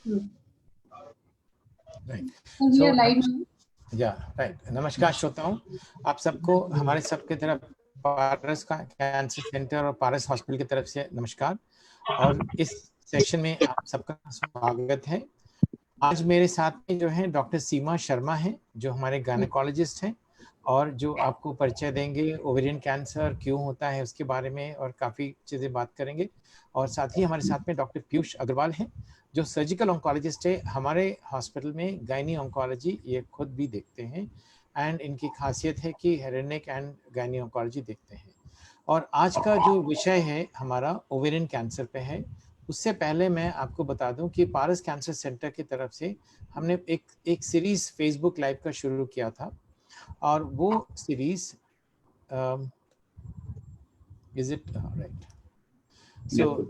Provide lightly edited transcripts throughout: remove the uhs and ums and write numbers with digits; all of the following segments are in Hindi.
राइट। So, नमस्कार श्रोताओं, आप सबको हमारे सबके तरफ पारस का कैंसर सेंटर और पारस हॉस्पिटल की तरफ से नमस्कार। और इस सेशन में आप सबका स्वागत है। आज मेरे साथ में जो है डॉक्टर सीमा शर्मा हैं, जो हमारे गायनेकोलॉजिस्ट हैं और जो आपको परिचय देंगे ओवेरियन कैंसर क्यों होता है उसके बारे में और काफ़ी चीज़ें बात करेंगे। और साथ ही हमारे साथ में डॉक्टर पीयूष अग्रवाल हैं, जो सर्जिकल ऑन्कोलॉजिस्ट है हमारे हॉस्पिटल में, गायनी ऑन्कोलॉजी ये खुद भी देखते हैं एंड इनकी खासियत है कि हेरेनिक एंड गायनी ऑन्कोलॉजी देखते हैं। और आज का जो विषय है हमारा ओवेरियन कैंसर पे है। उससे पहले मैं आपको बता दूं कि पारस कैंसर सेंटर की तरफ से हमने एक सीरीज फेसबुक लाइव का शुरू किया था और वो सीरीज इज इट राइट, सो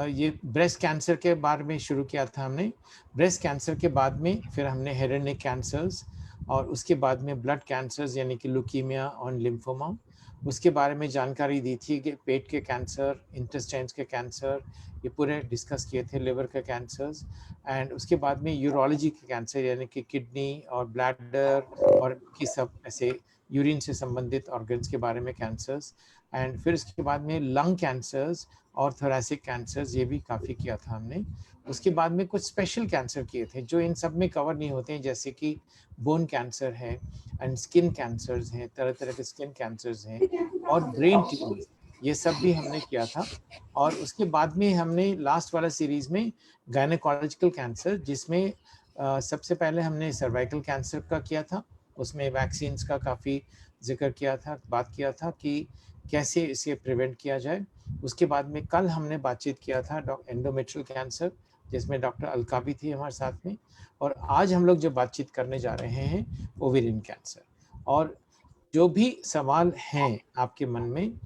ये ब्रेस्ट कैंसर के बारे में शुरू किया था हमने। ब्रेस्ट कैंसर के बाद में फिर हमने हेड एंड नेक कैंसर्स और उसके बाद में ब्लड कैंसर्स यानी कि ल्यूकीमिया और लिम्फोमा, उसके बारे में जानकारी दी थी कि पेट के कैंसर, इंटेस्टाइन्स के कैंसर, ये पूरे डिस्कस किए थे, लिवर के कैंसर्स। एंड उसके बाद में यूरोलॉजी के कैंसर यानी कि किडनी और ब्लैडर और की सब ऐसे यूरिन से संबंधित ऑर्गन्स के बारे में कैंसर्स। एंड फिर उसके बाद में लंग कैंसर्स और थोरेसिक कैंसर्स, ये भी काफ़ी किया था हमने। उसके बाद में कुछ स्पेशल कैंसर किए थे जो इन सब में कवर नहीं होते हैं, जैसे कि बोन कैंसर है एंड स्किन कैंसर्स हैं, तरह तरह के स्किन कैंसर्स हैं और ब्रेन ट्यूमर्स, ये सब भी हमने किया था। और उसके बाद में हमने लास्ट वाला सीरीज में गायनेकोलॉजिकल कैंसर, जिसमें सबसे पहले हमने सर्वाइकल कैंसर का किया था, उसमें वैक्सीन्स का काफ़ी जिक्र किया था, बात किया था कि कैसे इसे प्रिवेंट किया जाए। उसके बाद में कल हमने बातचीत किया था एंडोमेट्रियल कैंसर, जिसमें डॉक्टर अलका भी थी हमारे साथ में। और आज हम लोग जो बातचीत करने जा रहे हैं ओवेरियन कैंसर। और जो भी सवाल हैं आपके मन में,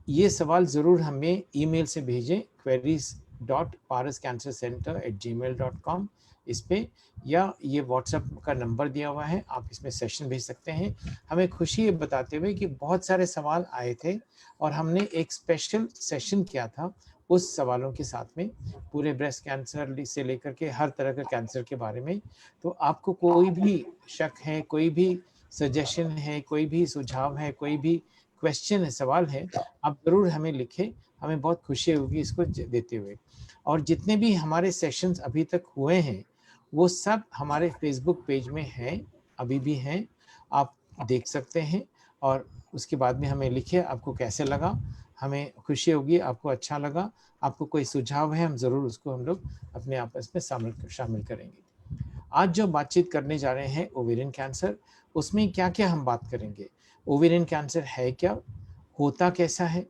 ये सवाल ज़रूर हमें ईमेल से भेजें queries.parascancercenter@gmail.com इस पे, या ये व्हाट्सएप का नंबर दिया हुआ है, आप इसमें सेशन भेज सकते हैं। हमें खुशी है बताते हुए कि बहुत सारे सवाल आए थे और हमने एक स्पेशल सेशन किया था उस सवालों के साथ में, पूरे ब्रेस्ट कैंसर से लेकर के हर तरह के कैंसर के बारे में। तो आपको कोई भी शक है, कोई भी सजेशन है, कोई भी सुझाव है, कोई भी क्वेश्चन है, सवाल है, आप ज़रूर हमें लिखें, हमें बहुत खुशी होगी इसको देते हुए। और जितने भी हमारे सेशंस अभी तक हुए हैं वो सब हमारे फेसबुक पेज में हैं, अभी भी हैं, आप देख सकते हैं। और उसके बाद में हमें लिखिए आपको कैसे लगा, हमें खुशी होगी आपको अच्छा लगा। आपको कोई सुझाव है, हम ज़रूर उसको हम लोग अपने आपस में शामिल करेंगे। आज जो बातचीत करने जा रहे हैं ओवेरियन कैंसर, उसमें क्या क्या हम बात करेंगे। ओवेरियन कैंसर है क्या, होता कैसा है,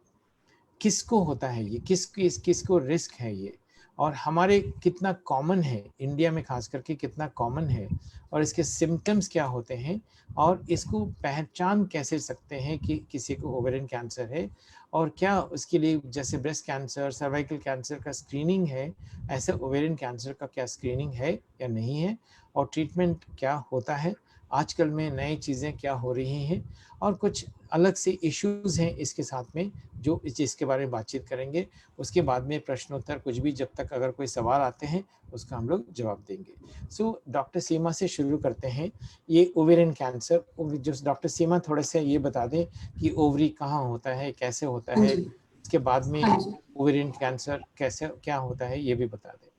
किसको होता है ये, किसको रिस्क है ये, और हमारे कितना कॉमन है, इंडिया में खास करके कितना कॉमन है, और इसके सिम्टम्स क्या होते हैं, और इसको पहचान कैसे सकते हैं कि किसी को ओवेरियन कैंसर है, और क्या उसके लिए जैसे ब्रेस्ट कैंसर, सर्वाइकल कैंसर का स्क्रीनिंग है, ऐसे ओवेरियन कैंसर का क्या स्क्रीनिंग है या नहीं है, और ट्रीटमेंट क्या होता है, आजकल में नई चीज़ें क्या हो रही हैं, और कुछ अलग से इश्यूज़ हैं इसके साथ में जो इस चीज़ के बारे में बातचीत करेंगे। उसके बाद में प्रश्नोत्तर कुछ भी, जब तक अगर कोई सवाल आते हैं उसका हम लोग जवाब देंगे। सो डॉक्टर सीमा से शुरू करते हैं। ये ओवेरियन कैंसर, जो डॉक्टर सीमा थोड़े से ये बता दें कि ओवरी कहाँ होता है, कैसे होता है, उसके बाद में ओवेरियन कैंसर कैसे क्या होता है ये भी बता दें।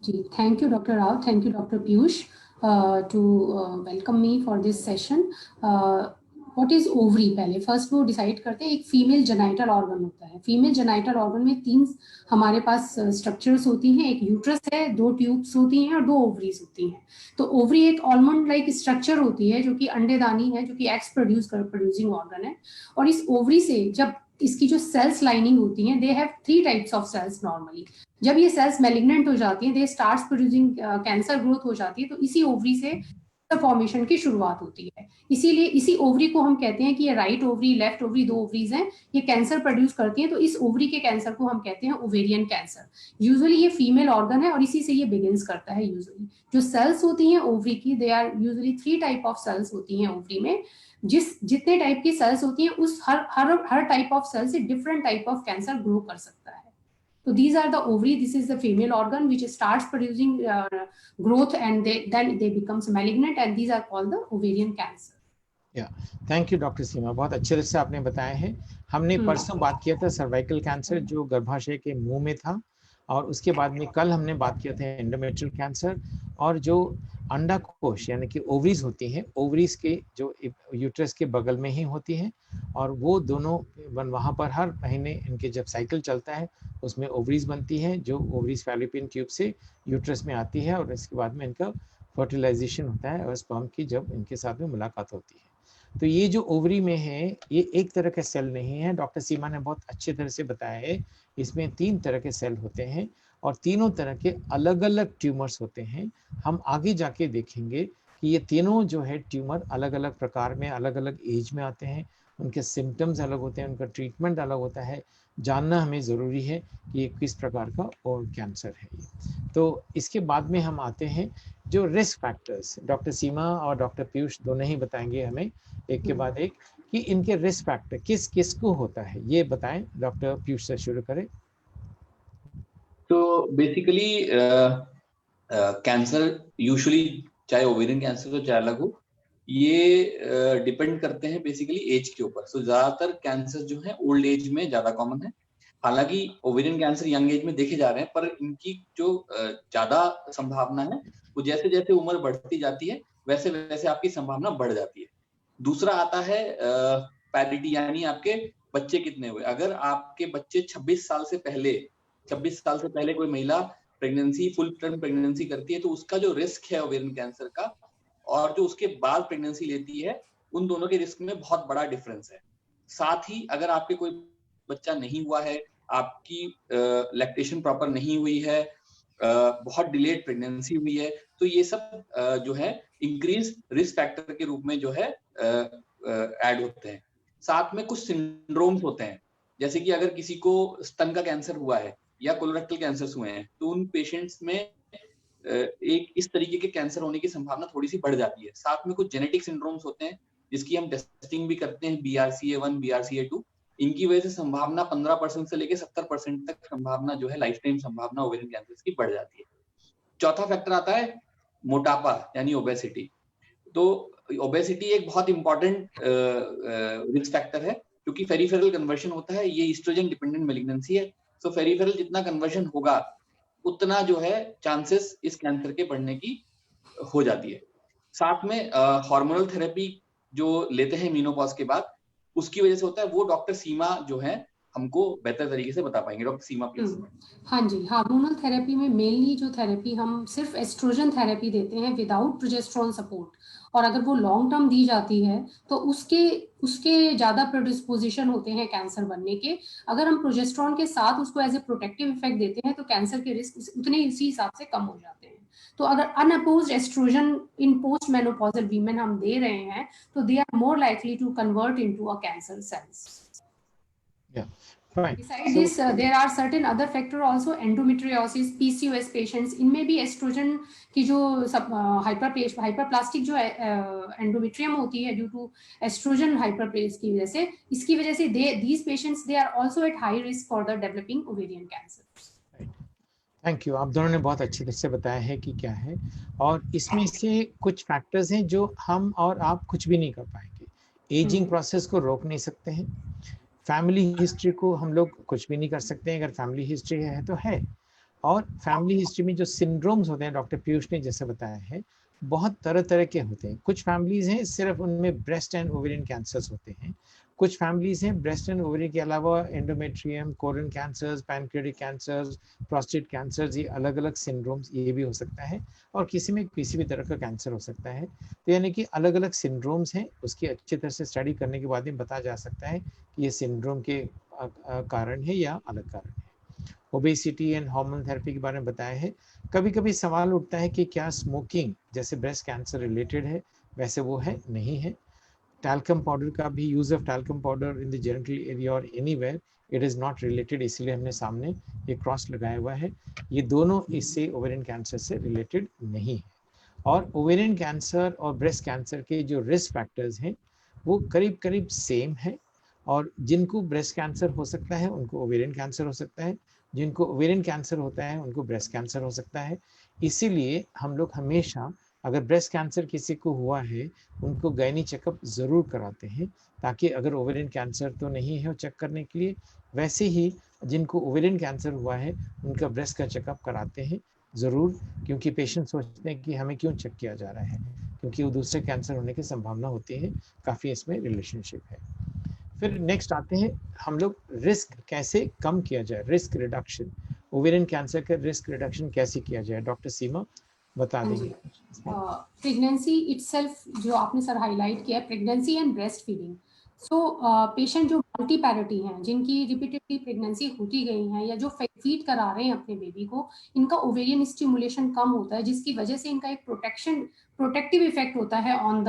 जी, thank you doctor Rao, thank you doctor Piyush to welcome me for this session. What is ovary, पहले फर्स्ट वो डिसाइड करते हैं। एक फीमेल जेनाइटल ऑर्गन होता है। फीमेल जेनाइटल ऑर्गन में 3 हमारे पास स्ट्रक्चर्स होती हैं। एक यूट्रस है, 2 ट्यूब्स होती हैं और 2 ओवरीज होती हैं। तो ओवरी एक आलमंड लाइक स्ट्रक्चर होती है जो कि अंडेदानी है, जो कि एग्स प्रोड्यूसिंग ऑर्गन है। और इस ओवरी से जब इसकी जो सेल्स लाइनिंग होती हैं, they have 3 types of cells normally. जब ये सेल्स मैलिग्नेंट हो जाती हैं, they starts producing cancer growth हो जाती है, तो इसी ओवरी से फॉर्मेशन की शुरुआत होती है। इसीलिए इसी ओवरी को हम कहते हैं कि ये right ovary, left ovary, 2 ovaries हैं, ये कैंसर प्रोड्यूस करती हैं। तो इस ओवरी के कैंसर को हम कहते हैं ओवेरियन कैंसर। यूजुअली ये फीमेल ऑर्गन है और इसी से ये बिगिंस करता है। यूजुअली जो सेल्स होती हैं ओवरी की, they are usually 3 type of cells होती हैं ओवरी में। जितने टाइप की सेल्स होती हैं, उस हर टाइप ऑफ सेल से different type of cancer grow कर सकता है। So these are the ovary. This is the female organ which starts producing growth, and then they becomes malignant, and these are called the ovarian cancer. या थैंक यू डॉक्टर सीमा, बहुत अच्छे तरह से आपने बताया है। हमने परसों बात किया था सर्वाइकल कैंसर जो गर्भाशय के मुंह में था, और उसके बाद में कल हमने बात किया था एंडोमेट्रियल कैंसर, और जो अंडाकोश यानी कि ओवरीज होती हैं, ओवरीज के जो यूट्रस के बगल में ही होती हैं, और वो दोनों वहाँ पर हर महीने इनके जब साइकिल चलता है उसमें ओवरीज बनती हैं, जो ओवरीज फैलोपियन ट्यूब से यूट्रस में आती है, और इसके बाद में इनका फर्टिलाइजेशन होता है और स्पर्म की जब इनके साथ में मुलाकात होती है। तो ये जो ओवरी में है ये एक तरह का सेल नहीं है, डॉक्टर सीमा ने बहुत अच्छे तरह से बताया है। इसमें 3 तरह के सेल होते हैं और तीनों तरह के अलग अलग ट्यूमर्स होते हैं। हम आगे जाके देखेंगे कि ये तीनों जो है ट्यूमर अलग अलग प्रकार में अलग अलग एज में आते हैं, उनके सिम्टम्स अलग होते हैं, उनका ट्रीटमेंट अलग होता है। जानना हमें ज़रूरी है कि ये किस प्रकार का और कैंसर है ये। तो इसके बाद में हम आते हैं जो रिस्क फैक्टर्स, डॉक्टर सीमा और डॉक्टर पीयूष दोनों ही बताएंगे हमें एक के बाद एक कि इनके रिस्क फैक्टर किस किस को होता है, ये बताएं। डॉक्टर पीयूष से शुरू करें। तो बेसिकली कैंसर यूजुअली चाहे ओवेरियन कैंसर हो चाहे अलग हो, ये डिपेंड करते हैं बेसिकली एज के ऊपर। सो ज्यादातर कैंसर जो है ओल्ड एज में ज्यादा कॉमन है। हालांकि ओवेरियन कैंसर यंग एज में देखे जा रहे हैं, पर इनकी जो ज्यादा संभावना है वो जैसे जैसे उम्र बढ़ती जाती है वैसे वैसे आपकी संभावना बढ़ जाती है। दूसरा आता है पैरिटी, यानी आपके बच्चे कितने हुए। अगर आपके बच्चे 26 साल से पहले कोई महिला प्रेगनेंसी फुल टर्म प्रेगनेंसी करती है तो उसका जो रिस्क है ओवेरियन कैंसर का और जो उसके बाद प्रेगनेंसी लेती है, उन दोनों के रिस्क में बहुत बड़ा डिफरेंस है। साथ ही अगर आपके कोई बच्चा नहीं हुआ है, आपकी लैक्टेशन प्रॉपर नहीं हुई है, बहुत डिलेड प्रेगनेंसी हुई है, तो ये सब जो है इंक्रीज रिस्क फैक्टर के रूप में जो है ऐड होते हैं। साथ में कुछ सिंड्रोम्स होते हैं, जैसे कि अगर किसी को स्तन का कैंसर हुआ है या कोलोरेक्टल कैंसर हुए हैं तो उन पेशेंट्स में एक इस तरीके के कैंसर होने की संभावना थोड़ी सी बढ़ जाती है। साथ में कुछ जेनेटिक सिंड्रोम्स होते हैं जिसकी हम टेस्टिंग भी करते हैं, BRCA1 BRCA2। इनकी वजह से संभावना 15% से लेकर 70% तक संभावना जो है लाइफ टाइम संभावना ओवेरियन कैंसर की बढ़ जाती है। चौथा फैक्टर आता है मोटापा यानी ओबेसिटी। तो ओबेसिटी एक बहुत इंपॉर्टेंट रिस्क फैक्टर है क्योंकि पेरिफेरल कन्वर्शन होता है, ये एस्ट्रोजन डिपेंडेंट मैलिग्नेंसी है। सो पेरिफेरल जितना कन्वर्शन होगा उतना जो है चांसेस इस कैंसर के बढ़ने की हो जाती है। साथ में हार्मोनल थेरेपी जो लेते हैं मीनोपॉज के बाद, उसकी वजह से होता है, वो डॉक्टर सीमा जो है हमको बेहतर तरीके से बता पाएंगे। Doctor Seema please. हाँ जी, हार्मोनल थेरेपी में मेनली जो थेरेपी हम सिर्फ एस्ट्रोजन थेरेपी देते हैं विदाउट प्रोजेस्टेरोन सपोर्ट, और अगर वो लॉन्ग टर्म दी जाती है तो उसके ज़्यादा प्रोडिस्पोजिशन होते हैं कैंसर बनने के। अगर हम प्रोजेस्टेरोन के साथ उसको एज ए प्रोटेक्टिव इफेक्ट देते हैं तो कैंसर के रिस्क उतने इसी हिसाब से कम हो जाते हैं। तो अगर unopposed estrogen in post menopausal women हम दे रहे हैं तो they are more likely to convert into a cancer cells. Fine. Besides this, there are certain other factor also, endometriosis, PCOS patients, इनमें भी एस्ट्रोजन की जो हाइपरप्लास्टिक जो एंडोमेट्रियम होती है ड्यू टू एस्ट्रोजन हाइपरप्लेस की वजह से, इसकी वजह से these patients they are also at high risk for the developing ovarian cancer. Thank you, आप दोनों ने बहुत अच्छी तरह से बताया है कि क्या है, और इसमें से कुछ फैक्टर्स हैं जो हम और आप कुछ भी नहीं कर पाएंगे। एजिंग प्रोसेस को रोक नहीं सकते हैं, फैमिली हिस्ट्री को हम लोग कुछ भी नहीं कर सकते हैं, अगर फैमिली हिस्ट्री है तो है। और फैमिली हिस्ट्री में जो सिंड्रोम्स होते हैं, डॉक्टर पीयूष ने जैसे बताया है, बहुत तरह तरह के होते हैं। कुछ फैमिलीज हैं सिर्फ उनमें ब्रेस्ट एंड ओवेरियन कैंसर्स होते हैं, कुछ फैमिलीज हैं ब्रेस्ट एंड ओवेरियन के अलावा endometrium, colon cancers, pancreatic cancers, prostate cancers, ये अलग अलग सिंड्रोम्स ये भी हो सकता है, और किसी में किसी भी तरह का कैंसर हो सकता है। तो यानी कि अलग अलग सिंड्रोम्स हैं, उसकी अच्छी तरह से स्टडी करने के बाद ही बताया जा सकता है कि ये सिंड्रोम के कारण है या अलग कारण है। ओबेसिटी एंड हार्मोन थेरेपी के बारे में बताया है। कभी कभी सवाल उठता है कि क्या स्मोकिंग जैसे ब्रेस्ट कैंसर रिलेटेड है, वैसे वो है नहीं है। टैल्कम पाउडर का भी use of talcum powder in the genital area और anywhere, it is not related, इसलिए हमने सामने ये क्रॉस लगाया हुआ है। ये दोनों इससे ओवेरियन कैंसर से रिलेटेड नहीं है। और ओवेरियन कैंसर और ब्रेस्ट कैंसर के जो रिस्क फैक्टर्स हैं वो करीब करीब सेम है, और जिनको ब्रेस्ट कैंसर हो सकता है उनको ओवेरियन कैंसर हो सकता है, जिनको ओवेरियन कैंसर होता है उनको ब्रेस्ट कैंसर हो सकता है। इसीलिए हम लोग हमेशा अगर ब्रेस्ट कैंसर किसी को हुआ है उनको गायनी चेकअप ज़रूर कराते हैं, ताकि अगर ओवेरियन कैंसर तो नहीं है वो चेक करने के लिए, वैसे ही जिनको ओवेरियन कैंसर हुआ है उनका ब्रेस्ट का चेकअप कराते हैं ज़रूर, क्योंकि पेशेंट सोचते हैं कि हमें क्यों चेक किया जा रहा है, क्योंकि वो दूसरे कैंसर होने की संभावना होती है, काफ़ी इसमें रिलेशनशिप है। फिर नेक्स्ट आते हैं हम लोग रिस्क कैसे कम किया जाए, रिस्क रिडक्शन, ओवेरियन कैंसर का रिस्क रिडक्शन कैसे किया जाए, डॉक्टर सीमा बता देंगे। प्रेगनेंसी इटसेल्फ जो आपने सर हाईलाइट किया, pregnancy and breast feeding. So patient जो मल्टी पैरिटी हैं, जिनकी रिपीटेडली प्रेगनेंसी होती गई हैं या जो फीड करा रहे हैं अपने बेबी को, इनका ओवेरियन स्टिमुलेशन कम होता है, जिसकी वजह से इनका एक प्रोटेक्टिव इफेक्ट होता है on the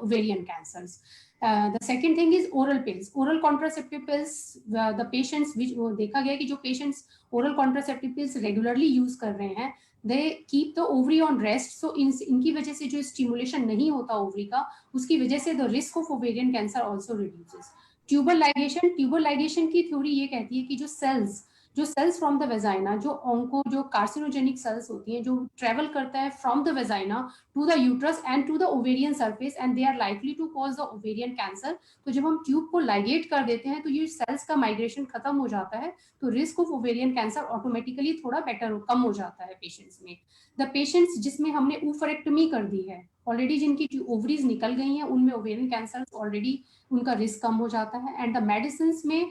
ovarian cancers. The second thing is oral pills. Oral contraceptive pills, the patients which देखा गया कि जो patients oral contraceptive pills regularly use कर रहे हैं, they keep the ovary on rest. So इनकी वजह से जो stimulation नहीं होता ओवरी का, उसकी वजह से the risk of ovarian cancer also reduces. Tubal ligation की थ्योरी ये कहती है कि जो सेल्स फ्रॉम द वेजाइना, जो कार्सिनोजेनिक सेल्स होती हैं, जो ट्रेवल करता है from the vagina to the uterus and to the ovarian surface, and they are likely to cause the ovarian cancer. तो जब हम ट्यूब को लाइगेट कर देते हैं तो ये सेल्स का माइग्रेशन खत्म हो जाता है, तो risk of ovarian cancer automatically थोड़ा कम हो जाता है पेशेंट्स में। द पेशेंट्स जिसमें हमने ओवरेक्टमी कर दी है ऑलरेडी, जिनकी ओवरीज निकल गई हैं, उनमें ओवेरियन कैंसर ऑलरेडी उनका रिस्क कम हो जाता है। एंड द मेडिसिन में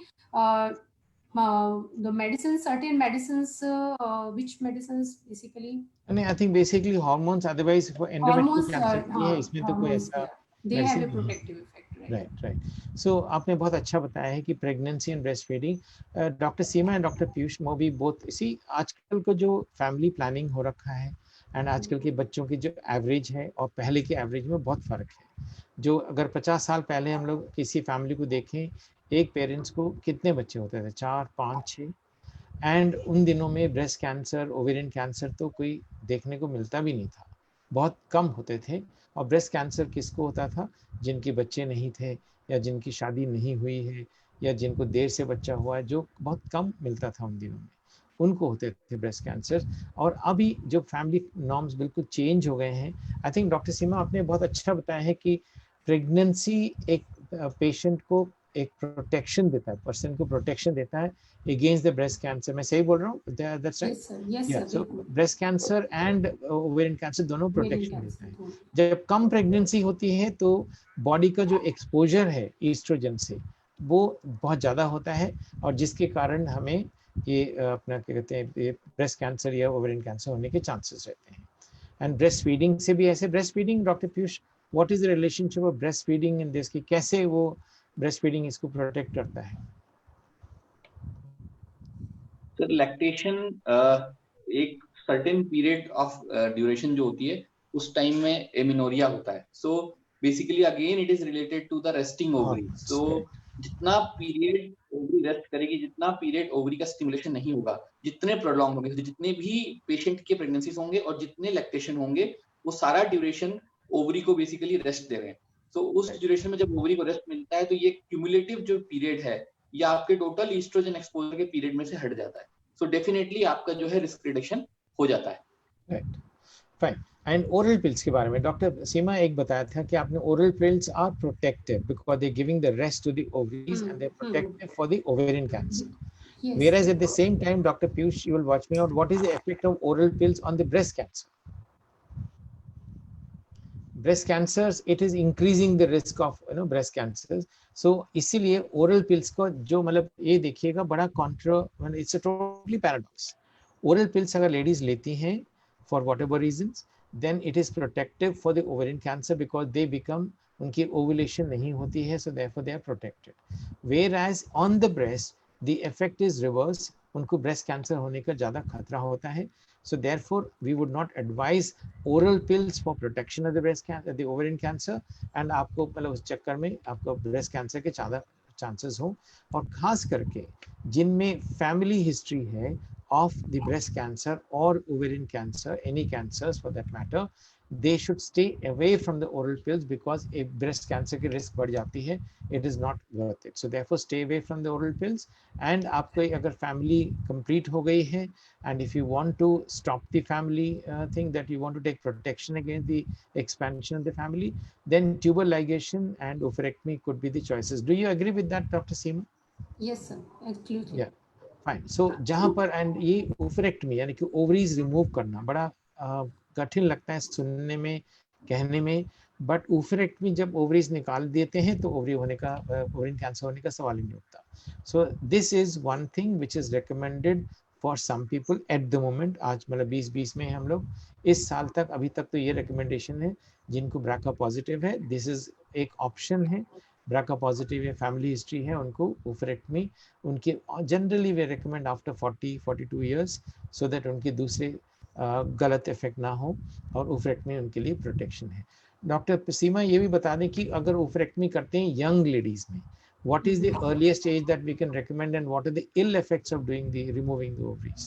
the medicines, certain medicines, which medicines basically? I think basically hormones, otherwise for endometrial cancer ये है, इसमें तो कोई ऐसा they have a protective effect, right. So आपने बहुत अच्छा बताया है कि pregnancy and breast feeding. Doctor Seema and doctor Piyush मोबी बोथ, इसी आजकल को जो फैमिली प्लानिंग हो रखा है एंड आजकल के बच्चों की जो एवरेज है और पहले के एवरेज में बहुत फ़र्क है। जो अगर 50 साल पहले हम लोग किसी फैमिली को देखें, एक पेरेंट्स को कितने बच्चे होते थे, 4, 5, 6, एंड उन दिनों में ब्रेस्ट कैंसर, ओवेरियन कैंसर तो कोई देखने को मिलता भी नहीं था, बहुत कम होते थे। और ब्रेस्ट कैंसर किसको होता था? जिनके बच्चे नहीं थे या जिनकी शादी नहीं हुई है या जिनको देर से बच्चा हुआ है, जो बहुत कम मिलता था उन दिनों में, उनको होते थे ब्रेस्ट कैंसर। और अभी जो फैमिली नॉर्म्स बिल्कुल चेंज हो गए हैं। आई थिंक डॉक्टर सीमा आपने बहुत अच्छा बताया है कि प्रेगनेंसी एक पेशेंट को एक प्रोटेक्शन देता है, पर्सन को प्रोटेक्शन देता है अगेंस्ट द ब्रेस्ट कैंसर। मैं सही बोल रहा हूँ? That's right. yes sir, so breast cancer and ovarian cancer दोनों प्रोटेक्शन देते हैं। जब कम प्रेगनेंसी होती है तो बॉडी का जो एक्सपोजर है ईस्ट्रोजन से वो बहुत ज़्यादा होता है, और जिसके कारण हमें ये अपना क्या कहते हैं ब्रेस्ट कैंसर या ओवेरियन कैंसर होने के चांसेस रहते हैं। एंड ब्रेस्ट फीडिंग से भी ऐसे, breast feeding doctor Piyush, what is the relationship of breast feeding in this, कि कैसे वो ब्रेस्ट फीडिंग इसको प्रोटेक्ट करता है? सर लैक्टेशन एक सर्टेन पीरियड ऑफ ड्यूरेशन जो होती है उस टाइम में एमिनोरिया होता है। So basically again it is related to the resting ovary. So जितना पीरियड ओवरी रेस्ट करेगी, जितना पीरियड ओवरी का स्टिमुलेशन नहीं होगा, जितने प्रोलॉन्ग होंगे, जितने भी पेशेंट के प्रेगनेंसीज होंगे और जितने लैक्टेशन होंगे, वो सारा ड्यूरेशन ओवरी को बेसिकली रेस्ट दे रहे हैं। तो उस ड्यूरेशन में जब ओवरी को रेस्ट मिलता है तो ये क्यूमुलेटिव जो पीरियड है ये आपके टोटल ईस्ट्रोजन एक्सपोजर के पीरियड में से हट जाता है। सो डेफिनेटली आपका जो है रिस्क रिडक्शन हो जाता है। Right, fine. And oral pills के बारे में डॉक्टर सीमा एक बताया था कि आपने oral pills are protective because they giving the rest to the ovaries and they protective for the ovarian cancer. Whereas at the same time, Dr. Piyush, you will watch me out. What is the effect of oral pills on the breast cancer? Breast cancers, it is increasing the risk of breast cancers. So इसीलिए oral pills को जो मतलब ये देखिएगा बड़ा it's a totally paradox. Oral pills अगर ladies लेती हैं for whatever reasons, then it is protective for the ovarian cancer because they become, उनकी ovulation नहीं होती है, so therefore they are protected. Whereas on the breast, the effect is reverse. उनको breast cancer होने का ज़्यादा खतरा होता है. So therefore, we would not advise oral pills for protection of the breast cancer, the ovarian cancer. And आपको मतलब उस चक्कर में आपको breast cancer के ज़्यादा chances हो, और खास करके जिनमें family history है of the breast cancer or ovarian cancer, any cancers for that matter, they should stay away from the oral pills because if breast cancer की risk बढ़ जाती है, it is not worth it. So therefore stay away from the oral pills. And आपको अगर family complete हो गई है, and if you want to stop the family thing, that you want to take protection against the expansion of the family, then tubal ligation and oophorectomy could be the choices. Do you agree with that, Dr. Seema? Yes sir, absolutely. Yeah, fine. So जहाँ पर and ये oophorectomy यानी कि ovaries remove करना बड़ा कठिन लगता है सुनने में, कहने में, बट ओवरेक्टमी जब ओवरीज निकाल देते हैं तो ओवरी होने का, ओवरिन कैंसर होने का सवाल ही नहीं उठता. So this is one thing which is recommended for some people at the moment. आज मतलब 2020 में हम लोग, इस साल तक अभी तक तो ये रिकमेंडेशन है जिनको ब्राका पॉजिटिव है, दिस इज एक ऑप्शन है. ब्राका पॉजिटिव है, फैमिली हिस्ट्री है, उनको ओवरेक्टमी उनके generally way recommend after 40-42 years, so that उनके दूसरे गलत इफेक्ट ना हो, और ओवरेक्टमी उनके लिए प्रोटेक्शन है. डॉक्टर सीमा ये भी बता दें कि अगर ओवरेक्टमी करते हैं यंग लेडीज में, what is the earliest age that we can recommend and what are the ill effects of doing the removing the ovaries?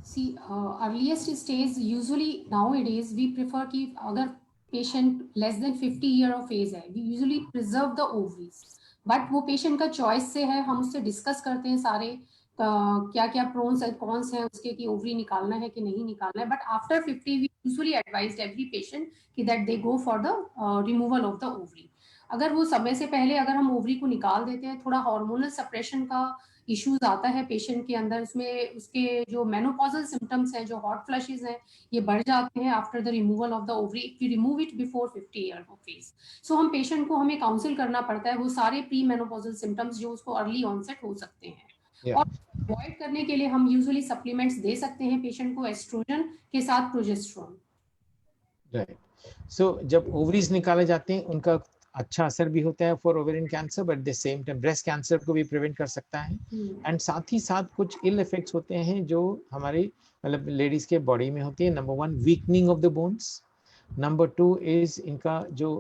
See, earliest stage usually nowadays we prefer कि अगर patient less than 50 year of age है, we usually preserve the ovaries, but वो patient का choice से है. हम उससे डिस्कस करते हैं सारे क्या क्या प्रोन्स एंड कॉन्स हैं उसके, कि ओवरी निकालना है कि नहीं निकालना है. But after 50 we usually advised every patient कि that they go for the removal of the ovary. अगर वो समय से पहले अगर हम ओवरी को निकाल देते हैं, थोड़ा हार्मोनल सप्रेशन का इश्यूज आता है पेशेंट के अंदर, उसमें उसके जो मेनोपॉजल सिम्टम्स हैं, जो हॉट फ्लशेस हैं, ये बढ़ जाते हैं after the removal of the ovary if we remove it before 50 year of age. So हम पेशेंट को हमें काउंसिल करना पड़ता है वो सारे प्री मेनोपॉजल सिम्टम्स जो उसको अर्ली ऑनसेट हो सकते हैं. और अवॉइड करने के लिए हम यूजुअली सप्लीमेंट्स दे सकते हैं पेशेंट को एस्ट्रोजन के साथ प्रोजेस्टेरोन. राइट. सो जब ओवरीज निकाले जाते हैं उनका अच्छा असर भी होता है for ovarian cancer, but the same time breast cancer को भी प्रिवेंट कर सकता है. एंड साथ ही साथ कुछ इल इफेक्ट्स होते हैं जो हमारी मतलब लेडीज के बॉडी में होती है. Number 1 weakening of the bones. Number 2 is इनका जो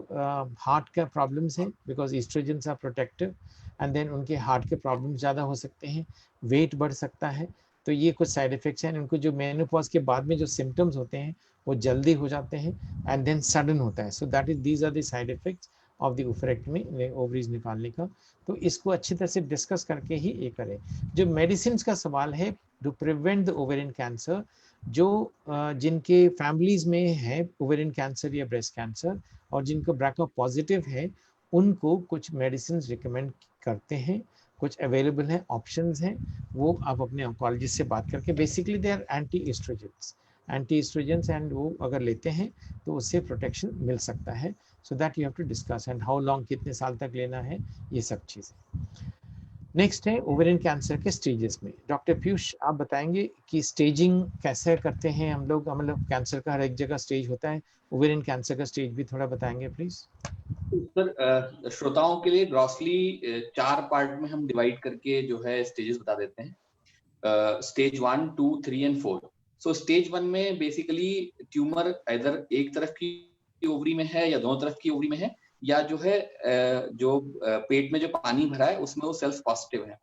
हार्ट का प्रॉब्लम्स है, because oestrogens are protective, and then उनके हार्ट के प्रॉब्लम्स ज़्यादा हो सकते हैं, वेट बढ़ सकता है. तो ये कुछ साइड इफेक्ट्स हैं. उनको जो मेनोपॉज के बाद में जो सिम्टम्स होते हैं वो जल्दी हो जाते हैं एंड देन सडन होता है. So that is these are the side effects of the ovariectomy, ovaries निकालने का. तो इसको अच्छी तरह से डिस्कस करके ही ये करें. जो मेडिसिन का सवाल है to prevent the ovarian cancer, जो जिनके फैमिलीज में है ओवेरियन कैंसर या ब्रेस्ट कैंसर और जिनको ब्राका पॉजिटिव है, उनको कुछ मेडिसिन रिकमेंड करते हैं. कुछ अवेलेबल हैं, ऑप्शंस हैं, वो आप अपने ऑन्कोलॉजिस्ट से बात करके, basically they are anti estrogens and वो अगर लेते हैं तो उससे प्रोटेक्शन मिल सकता है. So that you have to discuss and how long, कितने साल तक लेना है, ये सब चीज़ें. नेक्स्ट है ओवेरियन कैंसर के स्टेजेस में. डॉक्टर पीयूष आप बताएंगे कि स्टेजिंग कैसे करते हैं हम लोग. मतलब कैंसर का हर एक जगह स्टेज होता है, ओवेरियन कैंसर का स्टेज भी थोड़ा बताएंगे प्लीज. सर श्रोताओं के लिए ग्रॉसली 4 पार्ट में हम डिवाइड करके जो है स्टेजेस बता देते हैं. Stage 1, 2, 3 and 4. सो स्टेज 1 में बेसिकली ट्यूमर इधर एक तरफ की ओवरी में है या दोनों तरफ की ओवरी में है, या जो है जो पेट में जो पानी भरा है उसमें वो सेल्स पॉजिटिव है.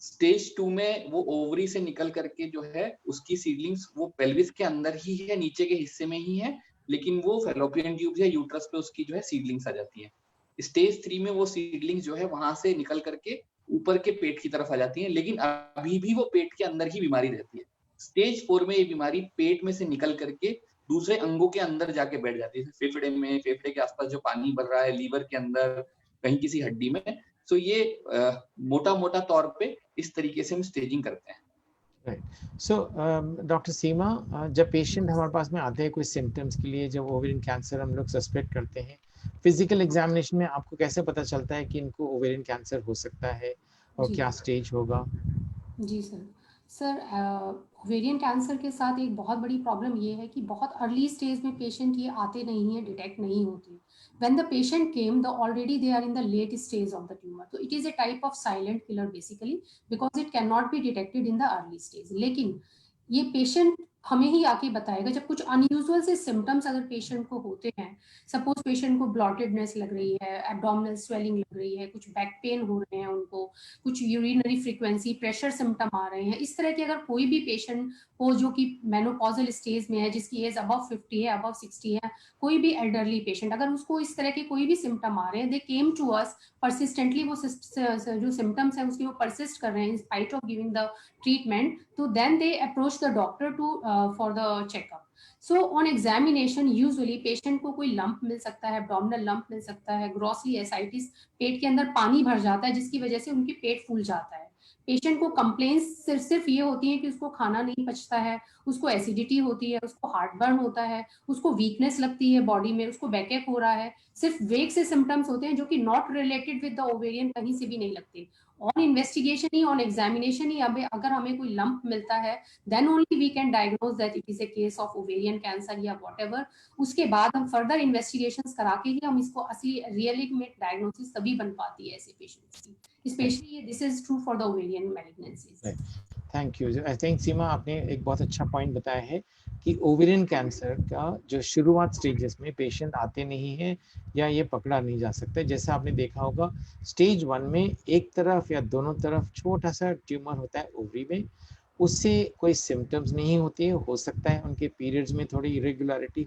स्टेज 2 में वो ओवरी से निकल करके जो है उसकी सीडलिंग्स वो पेल्विस के अंदर ही है, नीचे के हिस्से में ही है, लेकिन वो फैलोपियन ट्यूब या यूट्रस पे उसकी जो है सीडलिंग्स आ जाती है. स्टेज 3 में वो सीडलिंग्स जो है वहां से निकल करके ऊपर के पेट की तरफ आ जाती है, लेकिन अभी भी वो पेट के अंदर ही बीमारी रहती है. स्टेज 4 में ये बीमारी पेट में से निकल करके दूसरे अंगों के अंदर जाके बैठ जाती है, फेफड़े में, फेफड़े के आसपास जो पानी भर रहा है, लीवर के अंदर, कहीं किसी हड्डी में. तो ये मोटा मोटा तौर पे इस तरीके से हम स्टेजिंग करते हैं. राइट. सो डॉक्टर सीमा, जब पेशेंट हमारे पास में आते हैं कोई सिम्टम्स के लिए, जब ओवेरियन कैंसर हम लोग सस्पेक्ट करते हैं, फिजिकल एग्जामिनेशन में आपको कैसे पता चलता है कि इनको ओवेरियन कैंसर हो सकता है और क्या स्टेज होगा? जी सर, ओवेरियन कैंसर के साथ एक बहुत बड़ी प्रॉब्लम ये है कि बहुत अर्ली स्टेज में पेशेंट ये आते नहीं हैं, डिटेक्ट नहीं होते. When the patient came, already they are in the late stage of the tumor. So it is a type of silent killer basically because it cannot be detected in the early stage. लेकिन ये पेशेंट हमें ही आके बताएगा जब कुछ अनयूजुअल से सिम्टम्स अगर पेशेंट को होते हैं। सपोज पेशेंट को ब्लॉटेडनेस लग रही है, एब्डोमिनल स्वेलिंग लग रही है, कुछ बैक पेन हो रहे हैं उनको, कुछ यूरिनरी फ्रीक्वेंसी प्रेशर सिम्टम आ रहे हैं, इस तरह के अगर कोई भी पेशेंट हो जो कि मेनोपॉजल स्टेज में है, जिसकी एज अबव 50 है, अबव 60 है, कोई भी एल्डरली पेशेंट अगर उसको इस तरह के कोई भी सिम्टम आ रहे हैं, दे केम टू अस परसिस्टेंटली, वो जो सिम्टम्स है उसकी वो परसिस्ट कर रहे हैं in spite of giving the treatment, so then they approach the doctor to for the checkup. So on examination usually patient को कोई lump मिल सकता है, abdominal lump मिल सकता है, grossly ascites, पेट के अंदर पानी भर जाता है जिसकी वजह से उनकी पेट फूल जाता है। पेशेंट को कंप्लेंट्स सिर्फ ये होती है कि उसको खाना नहीं पचता है, उसको एसिडिटी होती है, उसको हार्ट बर्न होता है, उसको वीकनेस लगती है बॉडी में, उसको बैकएक हो रहा है। सिर्फ वेग से सिम्टम्स होते हैं जो कि not related with the ovarian, कहीं से भी नहीं लगते। ऑन इन्वेस्टिगेशन ही, ऑन एग्जामिनेशन ही अगर हमें कोई लंप मिलता है, then only we can diagnose that it is a case of ovarian cancer या व्हाटएवर। उसके बाद हम फर्दर इन्वेस्टिगेशंस करा के ही हम इसको असली रियली में डायग्नोसिस तभी बन पाती है ऐसे पेशेंट्स की, specially this is true for the ovarian malignancies. Thank you. I think Seema आपने एक बहुत अच्छा पॉइंट बताया है कि ओवेरियन कैंसर का जो शुरुआत स्टेजेस में पेशेंट आते नहीं हैं या ये पकड़ा नहीं जा सकता। जैसा आपने देखा होगा स्टेज 1 में एक तरफ या दोनों तरफ छोटा सा ट्यूमर होता है ओवरी में, उससे कोई सिम्टम्स नहीं होती है। हो सकता है उनके पीरियड्स में थोड़ी इरेगुलरिटी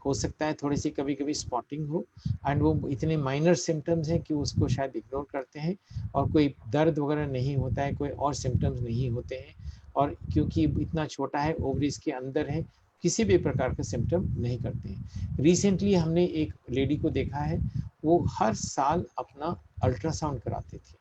हो सकता है थोड़ी सी कभी कभी स्पॉटिंग हो, एंड वो इतने माइनर सिम्टम्स हैं कि उसको शायद इग्नोर करते हैं और कोई दर्द वगैरह नहीं होता है, कोई और सिम्टम्स नहीं होते हैं, और क्योंकि इतना छोटा है ओवरीज के अंदर है किसी भी प्रकार का सिम्टम नहीं करते हैं। रिसेंटली हमने एक लेडी को देखा है, वो हर साल अपना अल्ट्रासाउंड कराते थे,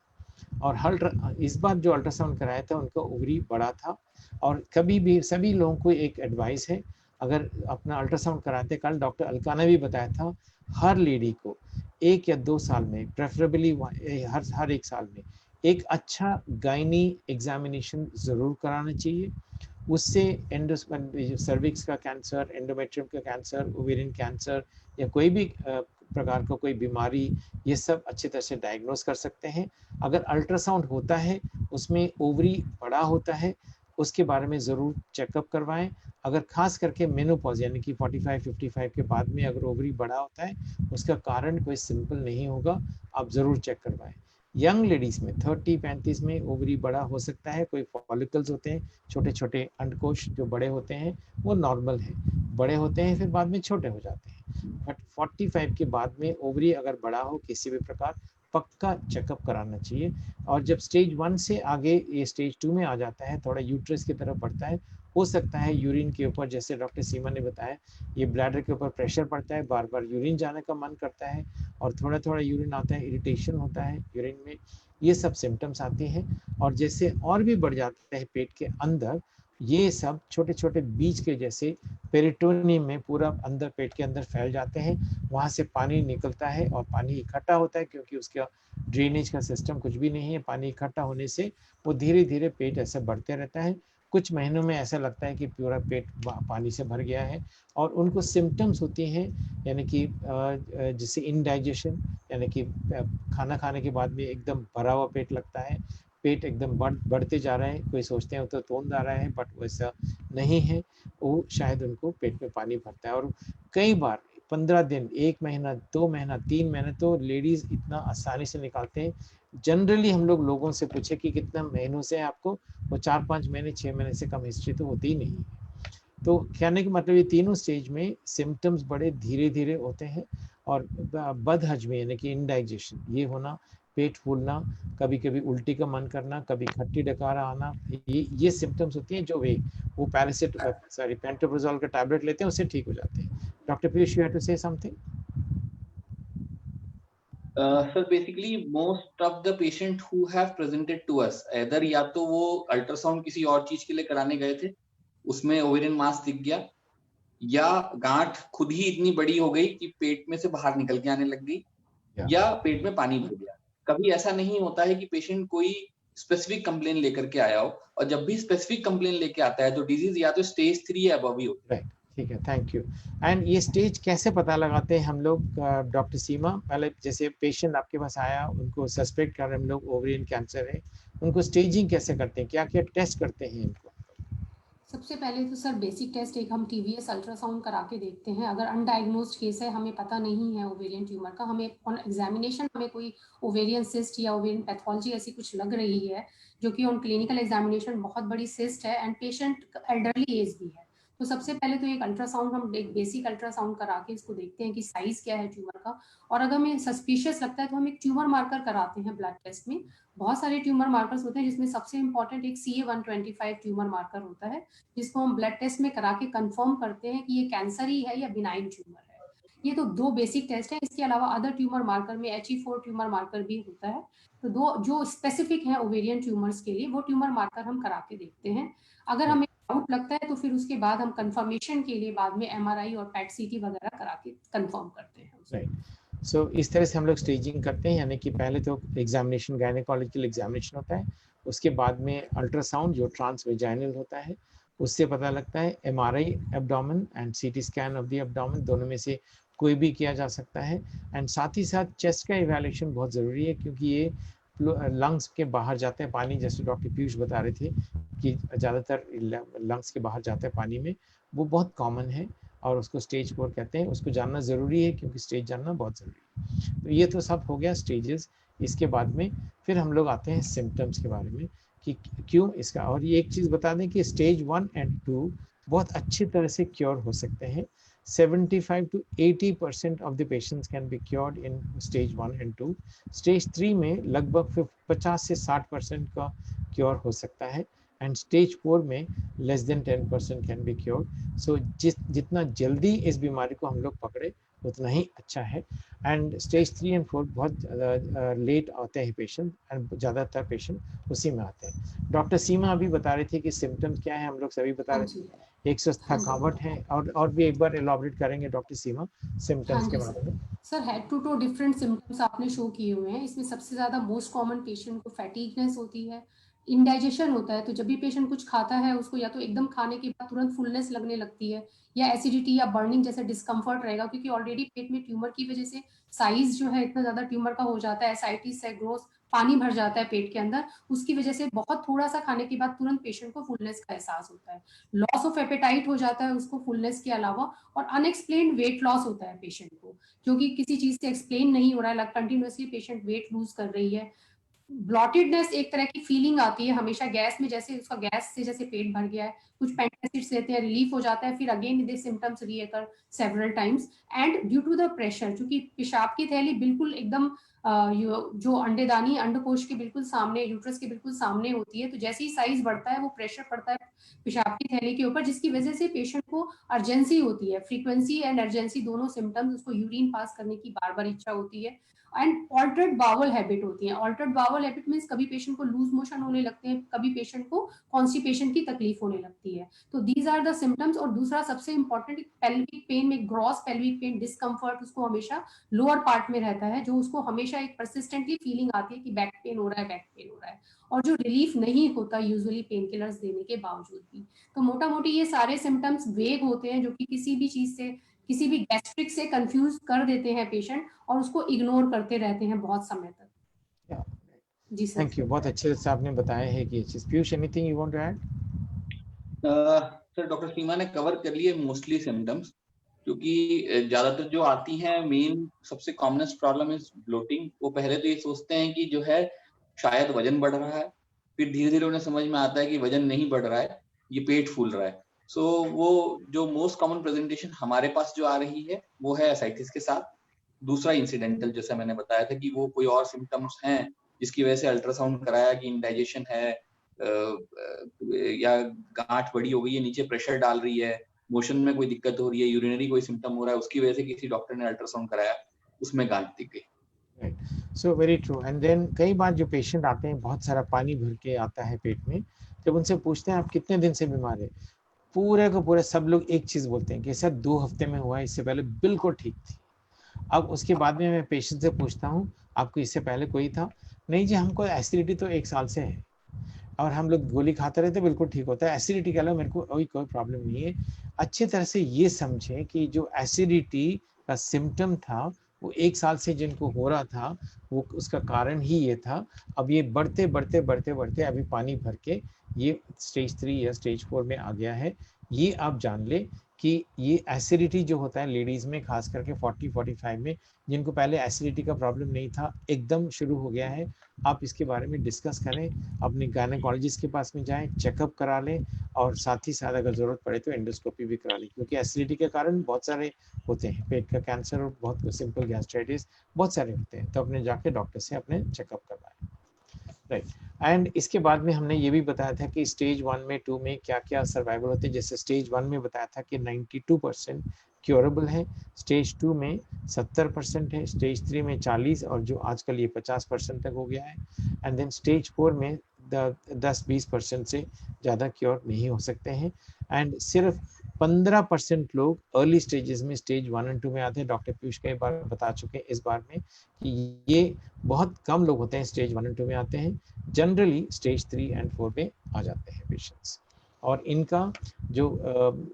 और हर इस बार जो अल्ट्रासाउंड कराया था उनका ओवरी बड़ा था। और कभी भी सभी लोगों को एक एडवाइस है, अगर अपना अल्ट्रासाउंड कराते, कल डॉक्टर अलका ने भी बताया था, हर लेडी को 1 या 2 साल में, प्रेफरेबली हर 1 साल में एक अच्छा गायनी एग्जामिनेशन ज़रूर कराना चाहिए। उससे सर्विक्स का कैंसर, एंडोमेट्रियम का कैंसर, ओवेरियन कैंसर या कोई भी प्रकार का कोई बीमारी, ये सब अच्छी तरह से डायग्नोस कर सकते हैं। अगर अल्ट्रासाउंड होता है उसमें ओवरी बड़ा होता है, उसके बारे में ज़रूर चेकअप करवाएं। अगर खास करके मेनोपॉज यानी कि 45-55 के बाद में अगर ओवरी बड़ा होता है, उसका कारण कोई सिंपल नहीं होगा, आप ज़रूर चेक करवाएं। यंग लेडीज़ में 30-35 में ओवरी बड़ा हो सकता है, कोई फॉलिकल्स होते हैं, छोटे छोटे अंडकोश जो बड़े होते हैं वो नॉर्मल है, बड़े होते हैं फिर बाद में छोटे हो जाते हैं। बट 45 के बाद में ओवरी अगर बड़ा हो किसी भी प्रकार, पक्का चेकअप कराना चाहिए। और जब स्टेज 1 से आगे ये स्टेज 2 में आ जाता है, थोड़ा यूट्रस की तरफ बढ़ता है, हो सकता है यूरिन के ऊपर, जैसे डॉक्टर सीमा ने बताया, ये ब्लैडर के ऊपर प्रेशर पड़ता है, बार बार यूरिन जाने का मन करता है और थोड़ा थोड़ा यूरिन आता है, इरिटेशन होता है यूरिन में, ये सब सिम्टम्स आती हैं। और जैसे और भी बढ़ जाते हैं पेट के अंदर, ये सब छोटे छोटे बीज के जैसे पेरिटोनियम में पूरा अंदर पेट के अंदर फैल जाते हैं, वहाँ से पानी निकलता है और पानी इकट्ठा होता है, क्योंकि उसका ड्रेनेज का सिस्टम कुछ भी नहीं है। पानी इकट्ठा होने से वो धीरे धीरे पेट ऐसे बढ़ते रहता है। कुछ महीनों में ऐसा लगता है कि पूरा पेट पानी से भर गया है, और उनको सिम्टम्स होती हैं, यानी कि जैसे इनडाइजेशन, यानी कि खाना खाने के बाद में एकदम भरा हुआ पेट लगता है, पेट एकदम बढ़ते जा रहा है, कोई सोचते हैं तो तोंद आ रहा है, बट वैसा नहीं है, वो शायद उनको पेट में पानी भरता है। और कई बार 15 दिन, 1 महीना, 2 महीना, 3 महीने तो लेडीज़ इतना आसानी से निकालते हैं। जनरली हम लोगों से पूछे कि कितना महीनों से है आपको, वो 4-5 महीने, 6 महीने से कम हिस्ट्री तो होती ही नहीं है। तो कहने का मतलब ये तीनों स्टेज में सिम्टम्स बड़े धीरे धीरे होते हैं, और बदहजमी यानी कि इनडाइजेशन ये होना, पेट फूलना, कभी कभी उल्टी का मन करना, कभी खट्टी डकारा आना, ये सिम्टम्स होती हैं, जो वो पेंटोप्राजोल का टैबलेट लेते हैं उससे ठीक हो जाते हैं। Doctor Piyush, you have to say something? Sir basically most of the patient who have presented to us, इधर या तो वो अल्ट्रासाउंड किसी और चीज के लिए कराने गए थे, उसमें ओवेरियन मास दिख गया, या गांठ खुद ही इतनी बड़ी हो गई कि पेट में से बाहर निकल के आने लग गई, या पेट में पानी भर गया। कभी ऐसा नहीं होता है कि पेशेंट कोई स्पेसिफिक कंप्लेन लेकर के आया हो, और जब भी स्पेसिफिक कंप्लेन लेके आता है तो डिजीज या तो स्टेज 3 या अबव ही होता है। ठीक है, थैंक यू। एंड ये स्टेज कैसे पता लगाते हैं हम लोग, डॉक्टर सीमा? पहले जैसे पेशेंट आपके पास आया, उनको सस्पेक्ट कर रहे हैं हम लोग ओवेरियन कैंसर है, उनको स्टेजिंग कैसे करते हैं, क्या क्या टेस्ट करते हैं इनको? सबसे पहले तो सर बेसिक टेस्ट एक हम टीवीएस अल्ट्रासाउंड करा के देखते हैं। अगर अनडायग्नोज्ड केस है, हमें पता नहीं है ओवेरियन ट्यूमर का, हमें ऑन एग्जामिनेशन हमें कोई ओवेरियन सिस्ट या ओवेरियन पैथोलॉजी ऐसी कुछ लग रही है, जो कि ऑन क्लिनिकल एग्जामिनेशन बहुत बड़ी सिस्ट है एंड पेशेंट एल्डरली एज भी है, तो सबसे पहले तो एक अल्ट्रासाउंड, हम एक बेसिक अल्ट्रासाउंड करा के इसको देखते हैं कि साइज क्या है ट्यूमर का। और अगर हमें सस्पिशियस लगता है तो हम एक ट्यूमर मार्कर कराते हैं ब्लड टेस्ट में। बहुत सारे ट्यूमर मार्कर्स होते हैं, जिसमें सबसे इंपॉर्टेंट एक CA-125 ट्यूमर मार्कर होता है, जिसको हम ब्लड टेस्ट में करा के कंफर्म करते हैं कि ये कैंसर ही है या बिनाइन ट्यूमर है। ये तो दो बेसिक टेस्ट है। इसके अलावा अदर ट्यूमर मार्कर में HE4 ट्यूमर मार्कर भी होता है। तो दो जो स्पेसिफिक है ओवेरियन ट्यूमर्स के लिए, वो ट्यूमर मार्कर हम करा के देखते हैं। अगर हमें डाउट लगता है तो फिर उसके बाद हम कंफर्मेशन के लिए बाद में MRI और PET CT वगैरह करा के कंफर्म करते हैं। राइट। सो इस तरह से हम लोग स्टेजिंग करते हैं, यानी कि पहले तो एग्जामिनेशन गायनेकोलॉजिकल एग्जामिनेशन होता है, उसके बाद में अल्ट्रासाउंड जो ट्रांसवेजाइनल होता है, उससे पता लगता है। MRI abdomen and CT scan of the abdomen, दोनों में से कोई भी किया जा सकता है। एंड साथ ही साथ चेस्ट का इवैल्यूएशन बहुत ज़रूरी है, क्योंकि ये लंग्स के बाहर जाते हैं पानी, जैसे डॉक्टर पीयूष बता रहे थे कि ज़्यादातर लंग्स के बाहर जाते हैं पानी में, वो बहुत कॉमन है और उसको स्टेज 4 कहते हैं। उसको जानना ज़रूरी है, क्योंकि स्टेज जानना बहुत ज़रूरी है। तो ये तो सब हो गया स्टेजेस। इसके बाद में फिर हम लोग आते हैं सिम्टम्स के बारे में कि क्यों इसका। और ये एक चीज़ बता दें कि स्टेज 1 एंड 2 बहुत अच्छी तरह से क्योर हो सकते हैं। 75 to 80% of the patients can be cured in stage 1 and 2. Stage 3 में लगभग 50 से 60% का क्योर हो सकता है, एंड स्टेज 4 में less than 10% can be cured. So जितना जल्दी इस बीमारी को हम लोग पकड़े उतना ही अच्छा है। एंड स्टेज 3 एंड 4 बहुत लेट आते हैं पेशेंट, एंड ज़्यादातर पेशेंट उसी में आते हैं। डॉक्टर सीमा अभी बता रहे थे कि सिम्टम्स क्या है, हम लोग सभी बता रहे थे। एक सौ थकावट है, और भी एक बार एलॉबरेट करेंगे डॉक्टर सीमा सिम्टम्स के बारे में। Sir head to toe different symptoms आपने शो किए हुए हैं। इसमें सबसे ज्यादा मोस्ट कॉमन पेशेंट को फैटिगनेस होती है, इंडाइजेशन होता है। तो जब भी पेशेंट कुछ खाता है, उसको या तो एकदम खाने के बाद तुरंत फुलनेस लगने लगती है, या एसिडिटी या बर्निंग जैसे डिस्कम्फर्ट रहेगा, क्योंकि ऑलरेडी पेट में ट्यूमर की वजह से साइज जो है इतना ज्यादा ट्यूमर का हो जाता है, एसाइटिस है, ग्रोथ, पानी भर जाता है पेट के अंदर, उसकी वजह से बहुत थोड़ा सा खाने के बाद तुरंत पेशेंट को फुलनेस का एहसास होता है। लॉस ऑफ एपेटाइट हो जाता है उसको फुलनेस के अलावा, और अनएक्सप्लेन्ड वेट लॉस होता है पेशेंट को, क्योंकि किसी चीज से एक्सप्लेन नहीं हो रहा है, कंटिन्यूअसली पेशेंट वेट लूज कर रही है। ब्लॉटेडनेस एक तरह की फीलिंग आती है हमेशा गैस में, जैसे उसका गैस से जैसे पेट भर गया है। कुछ पेंटासिड्स लेते हैं, रिलीफ हो जाता है, फिर again this symptoms recur several times. And due to the pressure, क्योंकि पेशाब की थैली बिल्कुल एकदम जो अंडेदानी अंडकोश के बिल्कुल सामने, यूट्रस के बिल्कुल सामने होती है, तो जैसे ही साइज बढ़ता है वो प्रेशर पड़ता है पेशाब की थैली के ऊपर, जिसकी वजह से पेशेंट को अर्जेंसी होती है। फ्रीक्वेंसी एंड अर्जेंसी दोनों सिम्टम्स, उसको यूरिन पास करने की बार बार इच्छा होती है। एंड ऑल्टर्ड बावल हैबिट होती है। ऑल्टर्ड बावल हैबिट मीन्स कभी पेशेंट को लूज मोशन होने लगते हैं, कभी पेशेंट को कॉन्स्टिपेशन की तकलीफ होने लगती है। तो दीज आर द सिम्टम्स। और दूसरा सबसे इंपॉर्टेंट, पेल्विक पेन में ग्रॉस पेल्विक पेन डिस्कम्फर्ट उसको हमेशा लोअर पार्ट में रहता है, जो उसको हमेशा एक परसिस्टेंटली फीलिंग आती है कि बैक पेन हो रहा है, बैक पेन हो रहा है, और जो रिलीफ नहीं होता यूजुअली पेन किलर्स देने के बावजूद भी। तो मोटा मोटी ये सारे सिम्टम्स वेग होते हैं, जो कि किसी भी चीज से, किसी भी गैस्ट्रिक से कंफ्यूज कर देते हैं पेशेंट, और उसको इग्नोर करते रहते हैं बहुत समय तक। जी सर। थैंक यू, बहुत अच्छे से आपने बताया है कि ये चीज। Piyush, anything you want to add? Sir doctor Seema ने कवर कर लिए मोस्टली सिम्टम्स, क्योंकि ज्यादातर जो आती हैं, मेन सबसे कॉमनेस्ट प्रॉब्लम इज ब्लोटिंग। वो पहले तो ये सोचते हैं कि जो है शायद वजन बढ़ रहा है, फिर धीरे धीरे उन्हें समझ में आता है कि वजन नहीं बढ़ रहा है, ये पेट फूल रहा है। सो वो जो मोस्ट कॉमन प्रेजेंटेशन हमारे पास जो आ रही है वो है एसाइटिस के साथ। दूसरा इंसिडेंटल, जैसा मैंने बताया था कि वो कोई और सिम्टम्स हैं जिसकी वजह से अल्ट्रासाउंड कराया कि इंडाइजेशन है, या गांठ बड़ी हो गई है, नीचे प्रेशर डाल रही है, मोशन में कोई दिक्कत हो रही है, यूरिनरी कोई सिम्टम हो रहा है, उसकी वजह से किसी डॉक्टर ने अल्ट्रासाउंड कराया, उसमें गांठ दिख गई। Right, so very true. And then कई बार जो पेशेंट आते हैं, बहुत सारा पानी भर के आता है पेट में, जब उनसे पूछते हैं आप कितने दिन से बीमार है, पूरे को पूरे सब लोग एक चीज बोलते हैं कि सर 2 हफ्ते में हुआ है, इससे पहले बिल्कुल ठीक थी। अब उसके बाद में मैं पेशेंट से पूछता हूँ आपको इससे पहले कोई था? नहीं जी, हमको एसिडिटी तो 1 साल से है, और हम लोग गोली खाते रहते, बिल्कुल ठीक होता है। एसिडिटी के अलावा मेरे को कोई प्रॉब्लम नहीं है। अच्छी तरह से ये समझें कि जो एसिडिटी का सिम्टम था वो 1 साल से जिनको हो रहा था, वो उसका कारण ही ये था। अब ये बढ़ते बढ़ते बढ़ते बढ़ते अभी पानी भर के ये स्टेज 3 या स्टेज 4 में आ गया है। ये आप जान ले कि ये एसिडिटी जो होता है लेडीज़ में, खास करके 40-45 में, जिनको पहले एसिडिटी का प्रॉब्लम नहीं था, एकदम शुरू हो गया है। आप इसके बारे में डिस्कस करें, अपने गायनेकोलॉजिस्ट के पास में जाएं, चेकअप करा लें, और साथ ही साथ अगर ज़रूरत पड़े तो एंडोस्कोपी भी करा लें, क्योंकि एसिडिटी के कारण बहुत सारे होते हैं, पेट का कैंसर और बहुत सिंपल गैस्ट्राइटिस बहुत सारे होते हैं। तो अपने जाके डॉक्टर से अपने चेकअप करवाएं, राइट। एंड इसके बाद में हमने ये भी बताया था कि स्टेज 1 में 2 में क्या क्या सर्वाइवल होते हैं। जैसे स्टेज 1 में बताया था कि 92% क्योरेबल है, स्टेज 2 में 70% है, स्टेज 3 में 40, और जो आजकल ये 50% तक हो गया है। एंड देन स्टेज 4 में 10-20% से ज़्यादा क्योर नहीं हो सकते हैं। एंड सिर्फ 15% लोग अर्ली स्टेजेस में स्टेज 1 और 2 में आते हैं। डॉक्टर पीयूष कई बार बता चुके हैं इस बार में कि ये बहुत कम लोग होते हैं स्टेज 1 और 2 में आते हैं, जनरली स्टेज 3 एंड 4 में आ जाते हैं पेशेंट्स। और इनका जो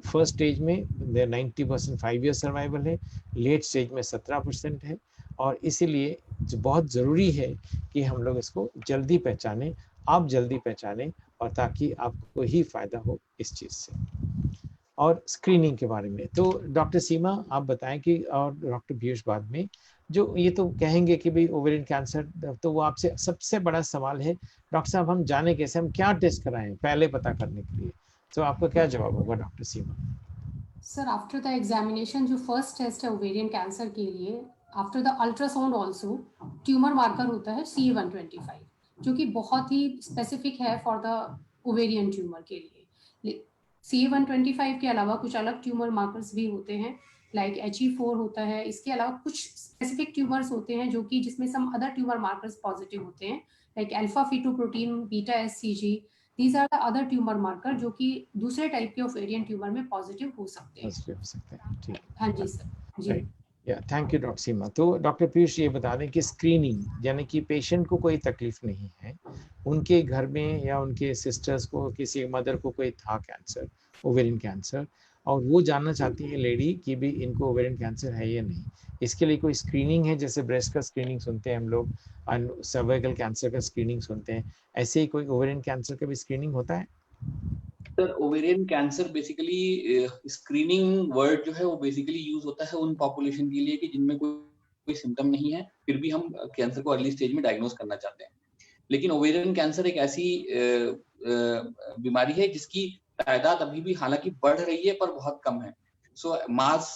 फर्स्ट स्टेज में 90% 5 ईयर सर्वाइवल है, लेट स्टेज में 17% है, और इसीलिए बहुत ज़रूरी है कि हम लोग इसको जल्दी पहचानें, आप जल्दी पहचानें, और ताकि आपको ही फ़ायदा हो इस चीज़ से। और स्क्रीनिंग के बारे में तो डॉक्टर सीमा आप बताएं कि, और डॉक्टर पीयूष बाद में, जो ये तो कहेंगे कि भाई ओवेरियन कैंसर, तो वो आपसे सबसे बड़ा सवाल है, डॉक्टर साहब हम जाने कैसे, हम क्या टेस्ट कराएं पहले पता करने के लिए, तो आपका क्या जवाब होगा doctor Seema? Sir after the examination जो फर्स्ट टेस्ट है ओवेरियन कैंसर के लिए, after the ultrasound also tumour marker होता है CA-125, जो कि बहुत ही स्पेसिफिक है फॉर द ओवेरियन ट्यूमर के लिए। CA-125 के अलावा कुछ अलग ट्यूमर मार्कर्स भी होते हैं, लाइक HE4 होता है। इसके अलावा कुछ स्पेसिफिक ट्यूमर्स होते हैं जो कि जिसमें some other tumour markers positive होते हैं, like alpha fetoprotein, beta SCG। These are the other tumour marker जो कि दूसरे टाइप के ओवेरियन ट्यूमर में पॉजिटिव हो सकते हैं। ठीक, हाँ जी सर, जी। या थैंक यू डॉक्टर सीमा। तो डॉक्टर पीयूष ये बता दें कि स्क्रीनिंग यानी कि पेशेंट को कोई तकलीफ नहीं है, उनके घर में या उनके सिस्टर्स को, किसी मदर को कोई था कैंसर, ओवेरियन कैंसर, और वो जानना चाहती है लेडी कि भी इनको ओवेरियन कैंसर है या नहीं, इसके लिए कोई स्क्रीनिंग है? जैसे ब्रेस्ट का स्क्रीनिंग सुनते हैं हम लोग, सर्वाइकल कैंसर का स्क्रीनिंग सुनते हैं, ऐसे ही कोई ओवेरियन कैंसर का भी स्क्रीनिंग होता है? Sir ovarian cancer basically screening word जो है वो बेसिकली यूज होता है उन पॉपुलेशन के लिए कि जिनमें कोई सिम्टम नहीं है, फिर भी हम कैंसर को अर्ली स्टेज में डायग्नोज करना चाहते हैं। लेकिन ओवेरियन कैंसर एक ऐसी बीमारी है जिसकी तादाद अभी भी हालांकि बढ़ रही है पर बहुत कम है। सो मास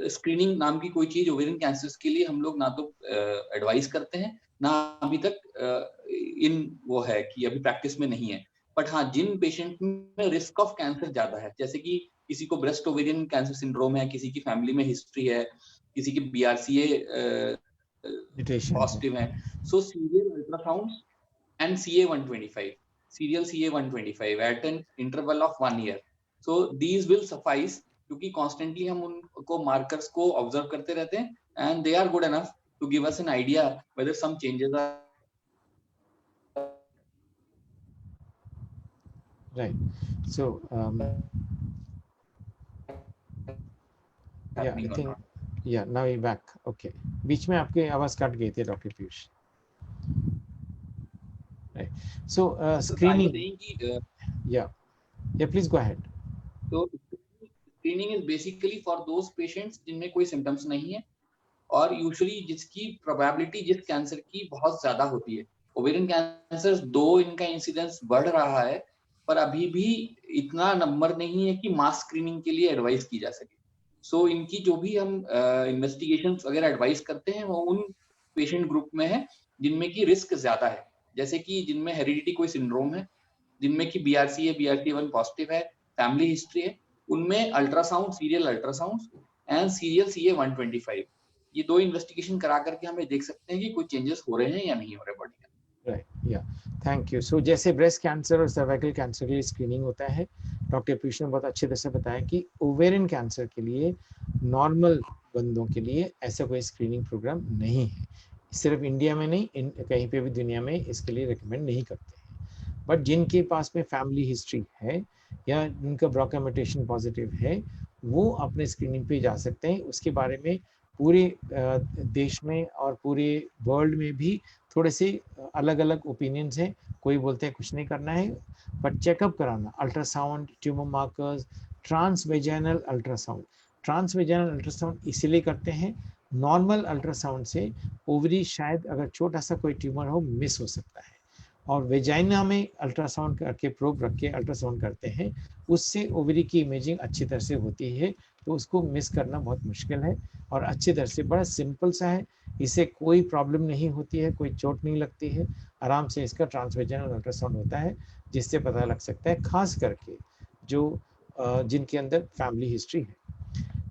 स्क्रीनिंग नाम की कोई चीज ओवेरियन कैंसर के लिए हम लोग ना तो एडवाइस करते हैं, ना अभी तक इन वो है कि अभी प्रैक्टिस में नहीं है। बट हाँ, जिन पेशेंट में रिस्क ऑफ कैंसर ज्यादा है, जैसे कि किसी को ब्रेस्ट ओवेरियन कैंसर सिंड्रोम है, किसी की फैमिली में हिस्ट्री है, किसी की BRCA पॉजिटिव है, so serial ultrasound and CA-125, serial CA-125 at an interval of 1 year. So these will suffice, क्योंकि constantly हम उनको markers को observe करते रहते हैं, and they are good enough to give us an idea whether some changes are right. So yeah, I think yeah, now you're back. Okay, बीच में आपकी आवाज कट गई थी doctor Piyush. Right. So screening. Yeah, please go ahead. So screening is basically for those patients जिनमें कोई symptoms नहीं है, और यूजुअली जिसकी प्रोबेबिलिटी जिस कैंसर की बहुत ज्यादा होती है। ओवेरियन कैंसर दो इनका इंसिडेंस बढ़ रहा है, पर अभी भी इतना नंबर नहीं है कि मास स्क्रीनिंग के लिए एडवाइस की जा सके। सो इनकी जो भी हम इन्वेस्टिगेशन वगैरह एडवाइस करते हैं वो उन पेशेंट ग्रुप में है जिनमें की रिस्क ज्यादा है, जैसे कि जिनमें हेरिडिटी कोई सिंड्रोम है, जिनमें की BRCA1 पॉजिटिव है, फैमिली हिस्ट्री है, उनमें ultrasound, serial ultrasound and serial CA-125, ये दो इन्वेस्टिगेशन करा करके हमें देख सकते हैं कि कोई चेंजेस हो रहे हैं या नहीं हो रहे बॉडी में। राइट, या थैंक यू। सो जैसे ब्रेस्ट कैंसर और सर्वाइकल कैंसर के लिए स्क्रीनिंग होता है, डॉक्टर पीयूष ने बहुत अच्छे तरह से बताया कि ओवेरियन कैंसर के लिए नॉर्मल बंदों के लिए ऐसा कोई स्क्रीनिंग प्रोग्राम नहीं है, सिर्फ इंडिया में नहीं, कहीं पे भी दुनिया में इसके लिए रिकमेंड नहीं करते हैं। बट जिनके पास में फैमिली हिस्ट्री है या जिनका ब्रोका म्यूटेशन पॉजिटिव है, वो अपने स्क्रीनिंग पे जा सकते हैं। उसके बारे में पूरे देश में और पूरे वर्ल्ड में भी थोड़े से अलग अलग ओपिनियंस हैं। कोई बोलते हैं कुछ नहीं करना है, बट चेकअप कराना, ultrasound, tumour markers, transvaginal ultrasound. Transvaginal ultrasound इसीलिए करते हैं, नॉर्मल अल्ट्रासाउंड से ओवरी शायद अगर छोटा सा कोई ट्यूमर हो मिस हो सकता है, और वेजाइना में अल्ट्रासाउंड करके प्रोब रख के अल्ट्रासाउंड करते हैं, उससे ओवरी की इमेजिंग अच्छी तरह से होती है, तो उसको मिस करना बहुत मुश्किल है और अच्छी तरह से, बड़ा सिंपल सा है, इसे कोई प्रॉब्लम नहीं होती है, कोई चोट नहीं लगती है, आराम से इसका ट्रांसवेजाइनल अल्ट्रासाउंड होता है जिससे पता लग सकता है, खास करके जो जिनके अंदर फैमिली हिस्ट्री है।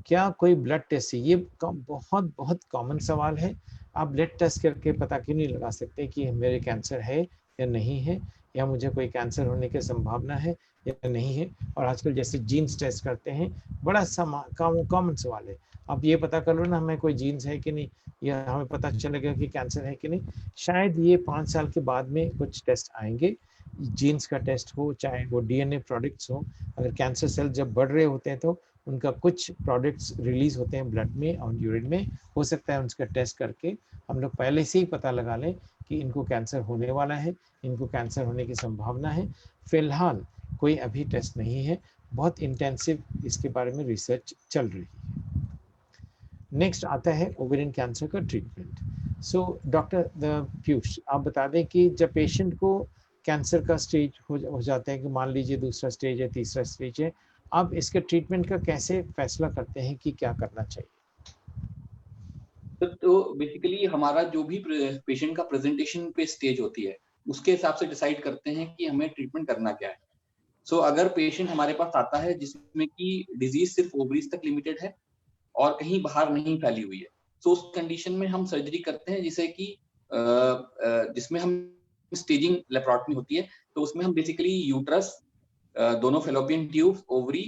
क्या कोई ब्लड टेस्ट है, ये बहुत बहुत कॉमन सवाल है। आप ब्लड टेस्ट करके पता क्यों नहीं लगा सकते कि मेरे कैंसर है या नहीं है, या मुझे कोई कैंसर होने की संभावना है या नहीं है। और आजकल जैसे जीन्स टेस्ट करते हैं, बड़ा कॉमन सवाल है, आप ये पता कर लो ना हमें कोई जीन्स है कि नहीं, या हमें पता चलेगा कि कैंसर है कि नहीं। शायद ये 5 साल के बाद में कुछ टेस्ट आएंगे, जीन्स का टेस्ट हो, चाहे वो डीएनए प्रोडक्ट्स हो। अगर कैंसर सेल जब बढ़ रहे होते हैं तो उनका कुछ प्रोडक्ट्स रिलीज होते हैं ब्लड में और यूरिन में, हो सकता है उनका टेस्ट करके हम लोग पहले से ही पता लगा लें कि इनको कैंसर होने वाला है, इनको कैंसर होने की संभावना है। फिलहाल कोई अभी टेस्ट नहीं है, बहुत इंटेंसिव इसके बारे में रिसर्च चल रही है। नेक्स्ट आता है ओवेरियन कैंसर का ट्रीटमेंट। सो डॉक्टर पीयूष, आप बता दें कि जब पेशेंट को कैंसर का स्टेज हो जाता है, कि मान लीजिए दूसरा स्टेज है, तीसरा स्टेज है, आप इसके ट्रीटमेंट का कैसे फैसला करते हैं कि क्या करना चाहिए? तो बेसिकली हमारा जो भी पेशेंट का प्रेजेंटेशन पे स्टेज होती है, उसके हिसाब से डिसाइड करते हैं कि हमें ट्रीटमेंट करना क्या है। सो अगर पेशेंट हमारे पास आता है जिसमें कि डिजीज सिर्फ ओवरीज तक लिमिटेड है और कहीं बाहर नहीं फैली हुई है, तो उस कंडीशन में हम सर्जरी करते हैं, जिसे कि जिसमें हम स्टेजिंग लेप्रोटमी होती है। तो उसमें हम बेसिकली यूट्रस, दोनों फेलोपियन ट्यूब, ओवरी,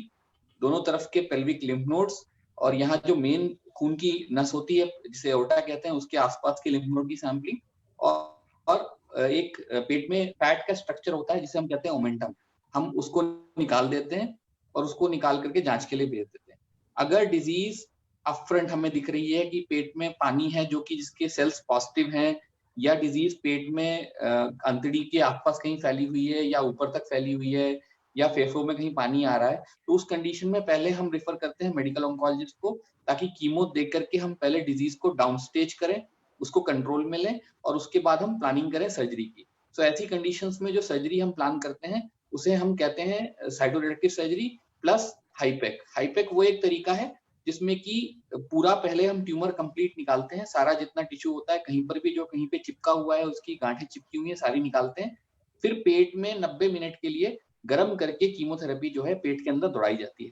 दोनों तरफ के पेल्विक लिम्फ नोड्स, और यहाँ जो मेन खून की नस होती है जिसे एओर्टा कहते हैं, उसके आसपास के लिम्फ नोड की सैंपलिंग, और एक पेट में फैट का स्ट्रक्चर होता है जिसे हम कहते हैं ओमेंटम, हम उसको निकाल देते हैं और उसको निकाल करके जांच के लिए भेज देते हैं। अगर डिजीज अपफ्रंट हमें दिख रही है कि पेट में पानी है जो कि जिसके सेल्स पॉजिटिव हैं, या डिजीज पेट में अंतड़ी के आसपास कहीं फैली हुई है या ऊपर तक फैली हुई है, या फेफड़ों में कहीं पानी आ रहा है, तो उस कंडीशन में पहले हम रेफर करते हैं मेडिकल ऑन्कोलॉजिस्ट को, ताकि कीमो देख करके हम पहले डिजीज को डाउन स्टेज करें, उसको कंट्रोल में लें, और उसके बाद हम प्लानिंग करें सर्जरी की। सो ऐसी कंडीशंस में जो सर्जरी हम प्लान करते हैं उसे हम कहते हैं साइटोरेडक्टिव सर्जरी प्लस हाईपेक। हाईपेक वो एक तरीका है जिसमें कि पूरा पहले हम ट्यूमर कंप्लीट निकालते हैं, सारा जितना टिश्यू होता है, कहीं पर भी जो कहीं पे चिपका हुआ है, उसकी गांठें चिपकी हुई है, सारी निकालते हैं। फिर पेट में 90 मिनट के लिए गर्म करके कीमोथेरेपी जो है पेट के अंदर दौड़ाई जाती है।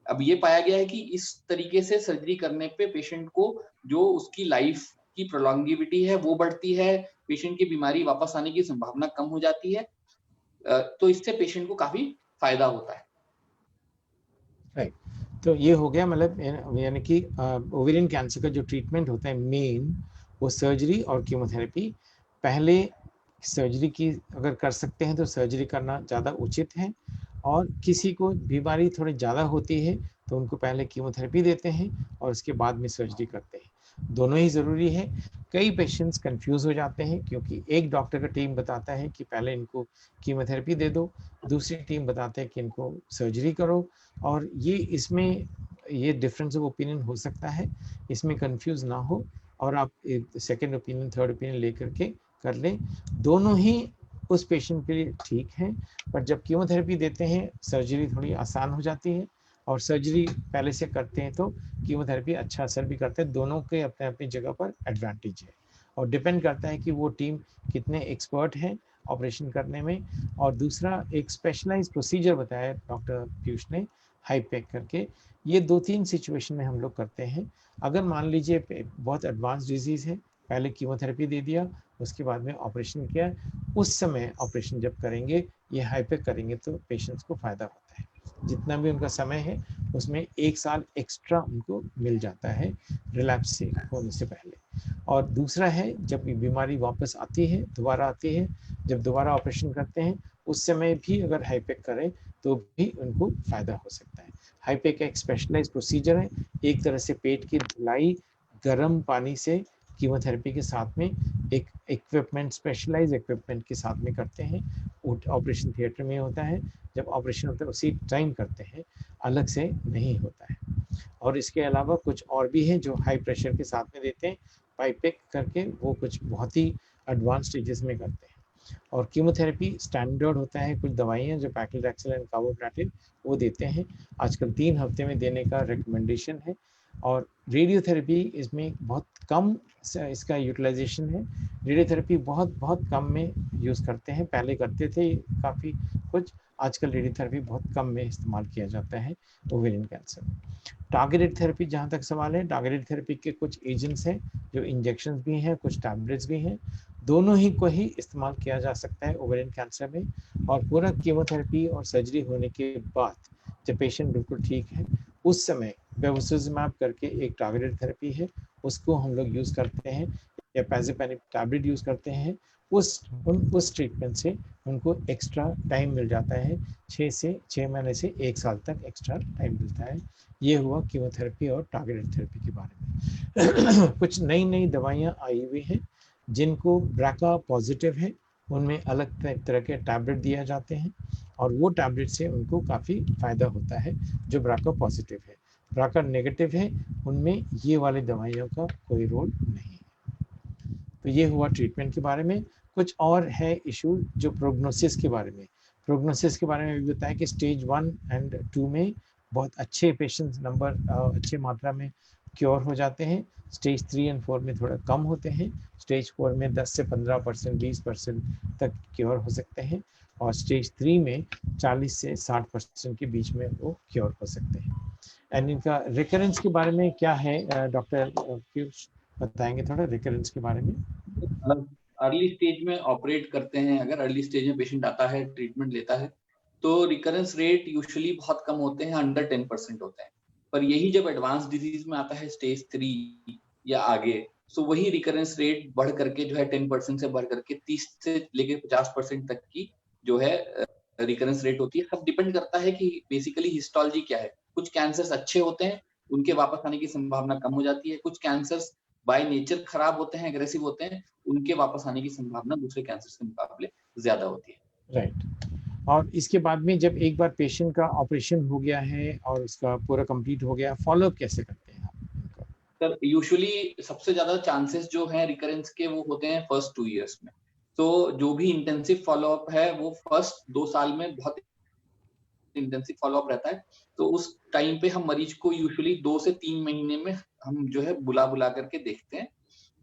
अब ये पाया गया है कि इस तरीके से सर्जरी करने पे पेशेंट को जो उसकी लाइफ की प्रोलॉन्गिविटी है वो बढ़ती है, पेशेंट की बीमारी वापस आने की संभावना कम हो जाती है, तो इससे पेशेंट को काफी फायदा होता है। राइट, तो ये हो गया, मतलब यानी कि ओवेरियन कैंसर का जो ट्रीटमेंट होता है मेन, वो सर्जरी और कीमोथेरेपी। पहले सर्जरी की अगर कर सकते हैं तो सर्जरी करना ज़्यादा उचित है, और किसी को बीमारी थोड़ी ज़्यादा होती है तो उनको पहले कीमोथेरेपी देते हैं और उसके बाद में सर्जरी करते हैं, दोनों ही ज़रूरी है। कई पेशेंट्स कंफ्यूज हो जाते हैं क्योंकि एक डॉक्टर का टीम बताता है कि पहले इनको कीमोथेरेपी दे दो, दूसरी टीम बताते हैं कि इनको सर्जरी करो, और ये इसमें ये डिफरेंस ऑफ ओपिनियन हो सकता है, इसमें कंफ्यूज ना हो और आप सेकंड ओपिनियन थर्ड ओपिनियन लेकर के कर लें। दोनों ही उस पेशेंट के लिए ठीक है, पर जब कीमोथेरेपी देते हैं सर्जरी थोड़ी आसान हो जाती है, और सर्जरी पहले से करते हैं तो कीमोथेरेपी अच्छा असर भी करते हैं। दोनों के अपने अपनी जगह पर एडवांटेज है, और डिपेंड करता है कि वो टीम कितने एक्सपर्ट हैं ऑपरेशन करने में। और दूसरा एक स्पेशलाइज्ड प्रोसीजर बताया डॉक्टर पीयूष ने, हाईपेक करके, ये 2-3 सिचुएशन में हम लोग करते हैं। अगर मान लीजिए बहुत एडवांस डिजीज़ है, पहले कीमोथेरेपी दे दिया, उसके बाद में ऑपरेशन किया, उस समय ऑपरेशन जब करेंगे ये हाईपेक करेंगे तो पेशेंट्स को फ़ायदा होता है, जितना भी उनका समय है उसमें 1 साल एक्स्ट्रा उनको मिल जाता है रिलैप्स से होने से पहले। और दूसरा है जब बीमारी वापस आती है, दोबारा आती है, जब दोबारा ऑपरेशन करते हैं उस समय भी अगर हाईपेक करें तो भी उनको फ़ायदा हो सकता है। हाईपेक एक स्पेशलाइज्ड प्रोसीजर है, एक तरह से पेट की धुलाई गर्म पानी से कीमोथेरेपी के साथ में एक इक्विपमेंट, स्पेशलाइज इक्विपमेंट के साथ में करते हैं। ऑपरेशन थिएटर में होता है, जब ऑपरेशन होता है उसी टाइम करते हैं, अलग से नहीं होता है। और इसके अलावा कुछ और भी हैं जो हाई प्रेशर के साथ में देते हैं, पाइपिक करके, वो कुछ बहुत ही एडवांस स्टेजेस में करते हैं। और कीमोथेरेपी स्टैंडर्ड होता है, कुछ दवाइयाँ जो पैक्लिटैक्सेल एंड कार्बोप्लाटिन वो देते हैं, आजकल 3 हफ्ते में देने का रिकमेंडेशन है। और रेडियोथेरेपी इसमें बहुत कम इसका यूटिलाइजेशन है, रेडियोथेरेपी बहुत कम में यूज़ करते हैं, पहले करते थे काफ़ी कुछ, आजकल रेडियोथेरेपी बहुत कम में इस्तेमाल किया जाता है ओवेरियन कैंसर में। टारगेटेड थेरेपी जहाँ तक सवाल है, टारगेटेड थेरेपी के कुछ एजेंट्स हैं जो इंजेक्शंस भी हैं, कुछ टैबलेट्स भी हैं, दोनों ही को ही इस्तेमाल किया जा सकता है ओवेरियन कैंसर में। और पूरा कीमोथेरेपी और सर्जरी होने के बाद जब पेशेंट बिल्कुल ठीक है, उस समय बेवोसिज़ुमैब करके एक टारगेटेड थेरेपी है, उसको हम लोग यूज़ करते हैं, या पैज़ोपेनिक टैबलेट यूज़ करते हैं। उस ट्रीटमेंट से उनको एक्स्ट्रा टाइम मिल जाता है, 6 महीने से 1 साल तक एक्स्ट्रा टाइम मिलता है। ये हुआ कीमोथेरेपी और टारगेटेड थेरेपी के बारे में। कुछ नई दवाइयाँ आई हुई हैं जिनको ब्राका पॉजिटिव है, उनमें अलग तरह के टैबलेट दिए जाते हैं, और वो टैबलेट से उनको काफ़ी फ़ायदा होता है जो ब्राका पॉजिटिव है। ब्राका नेगेटिव है, उनमें ये वाली दवाइयों का कोई रोल नहीं है। तो ये हुआ ट्रीटमेंट के बारे में। कुछ और है इशू जो प्रोग्नोसिस के बारे में। प्रोग्नोसिस के बारे में भी बताया कि स्टेज 1 एंड 2 में बहुत अच्छे पेशेंट्स नंबर अच्छे मात्रा में क्योर हो जाते हैं। स्टेज 3 एंड 4 में थोड़ा कम होते हैं। स्टेज 4 में 10 से 15%, 20% तक क्योर हो सकते हैं, और स्टेज 3 में 40 से 60% के बीच में वो क्योर हो सकते हैं। एंड इनका रिकरेंस के बारे में क्या है, डॉक्टर पीयूष बताएंगे थोड़ा रिकरेंस के बारे में? अर्ली स्टेज में ऑपरेट करते हैं, अगर अर्ली स्टेज में पेशेंट आता है, ट्रीटमेंट लेता है, तो रिकरेंस रेट यूजुअली बहुत कम होते हैं, अंडर 10% होते हैं। पर यही जब एडवांस डिजीज में आता है, स्टेज 3 या आगे, तो वही रिकरेंस रेट बढ़ करके जो है 10% से बढ़ करके 30 से लेके 50% तक की जो है रिकरेंस रेट होती है। सब डिपेंड करता है कि बेसिकली हिस्टोलॉजी क्या है। कुछ कैंसर्स अच्छे होते हैं, उनके वापस आने की संभावना कम हो जाती है। कुछ कैंसर्स बाय नेचर खराब होते हैं, एग्रेसिव होते हैं, उनके वापस आने की संभावना दूसरे कैंसर के मुकाबले ज्यादा होती है। राइट। और इसके बाद में जब एक बार पेशेंट का ऑपरेशन हो गया है और उसका पूरा कंप्लीट हो गया, फॉलोअप कैसे करते हैं आप? सर यूजुअली सबसे ज्यादा चांसेस जो है रिकरेंस के वो होते हैं फर्स्ट 2 इयर्स में। तो जो भी इंटेंसिव फॉलोअप है वो फर्स्ट 2 साल में बहुत इंटेंसिव फॉलोअप रहता है। तो उस टाइम पे हम मरीज को यूजुअली 2 से 3 महीने में हम जो है बुला करके देखते हैं,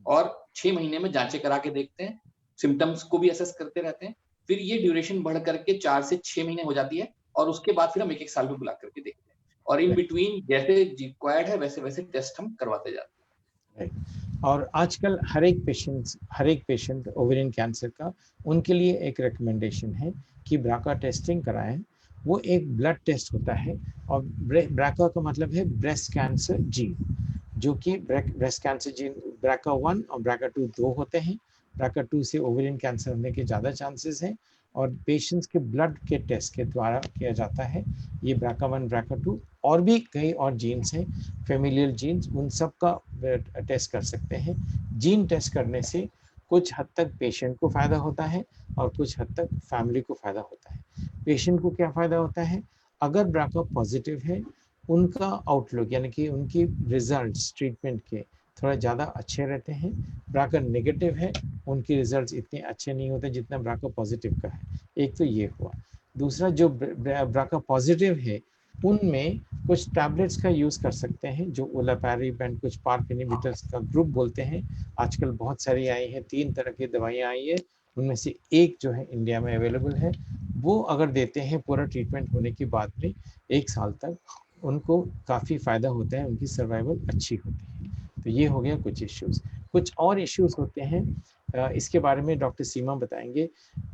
और 6 महीने में जांचें करा के देखते हैं, सिम्टम्स को भी असेस करते रहते हैं। फिर ये ड्यूरेशन बढ़ करके 4 से 6 महीने हो जाती है, और उसके बाद फिर हम 1-1 साल में बुला करके देखते हैं, और इन बिटवीन जैसे रिक्वायर्ड है वैसे टेस्ट हम करवाते जाते हैं। और आजकल हर एक पेशेंट ओवेरियन कैंसर का, उनके लिए एक रिकमेंडेशन है कि ब्राका टेस्टिंग कराएं। वो एक ब्लड टेस्ट होता है, और ब्राका का मतलब है ब्रेस्ट कैंसर जीन, जो कि ब्रेस्ट कैंसर जीन ब्राका 1 और ब्राका 2 दो होते हैं। ब्राका 2 से ओवेरियन कैंसर होने के ज़्यादा चांसेस हैं, और पेशेंट्स के ब्लड के टेस्ट के द्वारा किया जाता है ये ब्राका 1, ब्राका 2, और भी कई और जीन्स हैं, फेमिलियल जीन्स, उन सब का टेस्ट कर सकते हैं। जीन टेस्ट करने से कुछ हद तक पेशेंट को फ़ायदा होता है, और कुछ हद तक फैमिली को फ़ायदा होता है। पेशेंट को क्या फ़ायदा होता है, अगर ब्राका पॉजिटिव है, उनका आउटलुक यानी कि उनकी रिजल्ट्स ट्रीटमेंट के थोड़ा ज़्यादा अच्छे रहते हैं। ब्राका नेगेटिव है, उनके रिजल्ट्स इतने अच्छे नहीं होते जितना ब्राका पॉजिटिव का है। एक तो ये हुआ। दूसरा, जो ब्राका पॉजिटिव है उनमें कुछ टैबलेट्स का यूज़ कर सकते हैं, जो ओलापैरिब एंड कुछ पार्क इनहिबिटर्स का ग्रुप बोलते हैं। आजकल बहुत सारी आई हैं, 3 तरह की दवाइयाँ आई है, उनमें से एक जो है इंडिया में अवेलेबल है। वो अगर देते हैं पूरा ट्रीटमेंट होने के बाद में 1 साल तक, उनको काफ़ी फ़ायदा होता है, उनकी सर्वाइवल अच्छी होती है। तो ये हो गया कुछ इश्यूज़। कुछ और इश्यूज़ होते हैं, इसके बारे में डॉक्टर सीमा बताएंगे।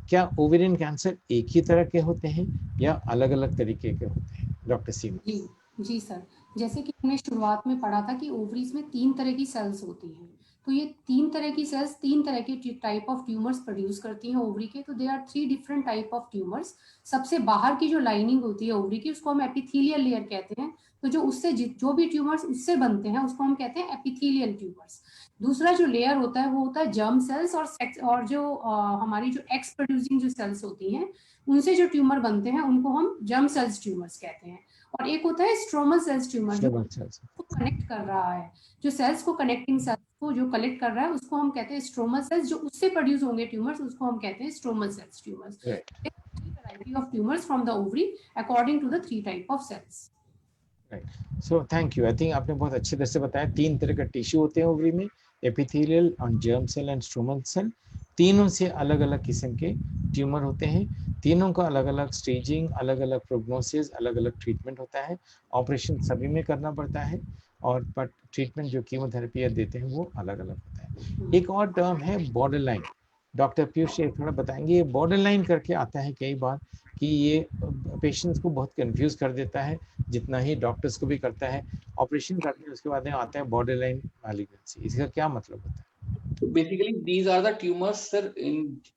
क्या ओवेरियन कैंसर एक ही तरह के होते हैं या अलग अलग तरीके के होते हैं, डॉक्टर सीमा? जी सर, जैसे कि हमने शुरुआत में पढ़ा था कि ओवरीज में 3 तरह की सेल्स होती हैं। तो ये 3 तरह की सेल्स 3 तरह के टाइप ऑफ ट्यूमर्स प्रोड्यूस करती हैं ओवरी के। तो they are 3 different type of tumours. सबसे बाहर की जो लाइनिंग होती है ओवरी की, उसको हम एपिथेलियल लेयर कहते हैं। तो जो उससे जो भी ट्यूमर्स उससे बनते हैं उसको हम कहते हैं एपिथेलियल ट्यूमर्स। दूसरा जो लेयर होता है वो होता है जर्म सेल्स और जो हमारी जो एक्स प्रोड्यूसिंग जो सेल्स होती हैं उनसे जो ट्यूमर बनते हैं उनको हम जर्म सेल्स ट्यूमर्स कहते हैं। और एक होता है स्ट्रोमल सेल्स ट्यूमर जो कनेक्ट कर रहा है, जो सेल्स को कनेक्टिंग सेल्स को जो कलेक्ट कर रहा है उसको हम कहते हैं स्ट्रोमल सेल्स, जो उससे प्रोड्यूस होंगे ट्यूमर्स उसको हम कहते हैं stromal cells tumours. Variety of tumours from the ovary according to the 3 type of cells. Right, so thank you. I think आपने बहुत अच्छे तरह से बताया 3 तरह का टिश्यू होते हैं ओवरी में, एपिथेलियल और germ cell and stromal cell. तीनों से अलग अलग किस्म के ट्यूमर होते हैं, तीनों का अलग अलग स्टेजिंग, अलग अलग प्रोग्नोसिस, अलग अलग ट्रीटमेंट होता है। ऑपरेशन सभी में करना पड़ता है और बट ट्रीटमेंट जो कीमोथेरेपी देते हैं वो अलग अलग होता है। एक और टर्म है बॉर्डर लाइन, डॉक्टर पीयूष थोड़ा बताएंगे। ये बॉर्डर लाइन करके आता है कई बार कि ये पेशेंट्स को बहुत कंफ्यूज कर देता है, जितना ही डॉक्टर्स को भी करता है। ऑपरेशन करके उसके बाद आता है बॉर्डर लाइन मैलिग्नेंसी, इसका क्या मतलब होता है? So basically these are the tumors, sir,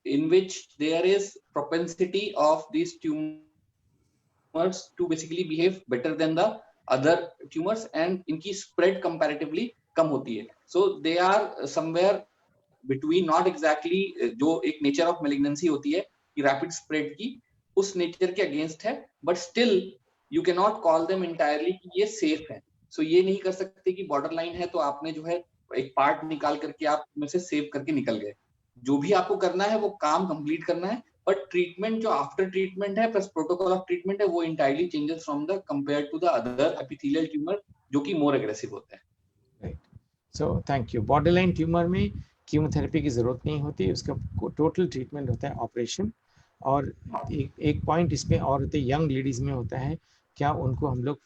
in which there is propensity of these tumors to basically behave better than the other tumors and इनकी spread comparatively कम होती है। So they are somewhere between, not exactly जो एक nature of malignancy होती है कि rapid spread की, उस nature के against है, but still you cannot call them entirely कि ये safe है। So ये नहीं कर सकते कि borderline है तो आपने जो है एक पार्ट निकाल करके आप में से सेव करके निकल गए। जो भी आपको करना है वो काम कंप्लीट करना है, बट ट्रीटमेंट जो आफ्टर ट्रीटमेंट है प्लस प्रोटोकॉल ऑफ ट्रीटमेंट है वो entirely changes from the compared to the other epithelial tumour जो कि मोर एग्रेसिव होते हैं। Right, so thank you. Borderline tumour में कीमोथेरेपी की जरूरत नहीं होती, उसका टोटल ट्रीटमेंट होता है ऑपरेशन। और एक पॉइंट इसमें और होते यंग लेडीज में होता है, क्या उनको हम लोग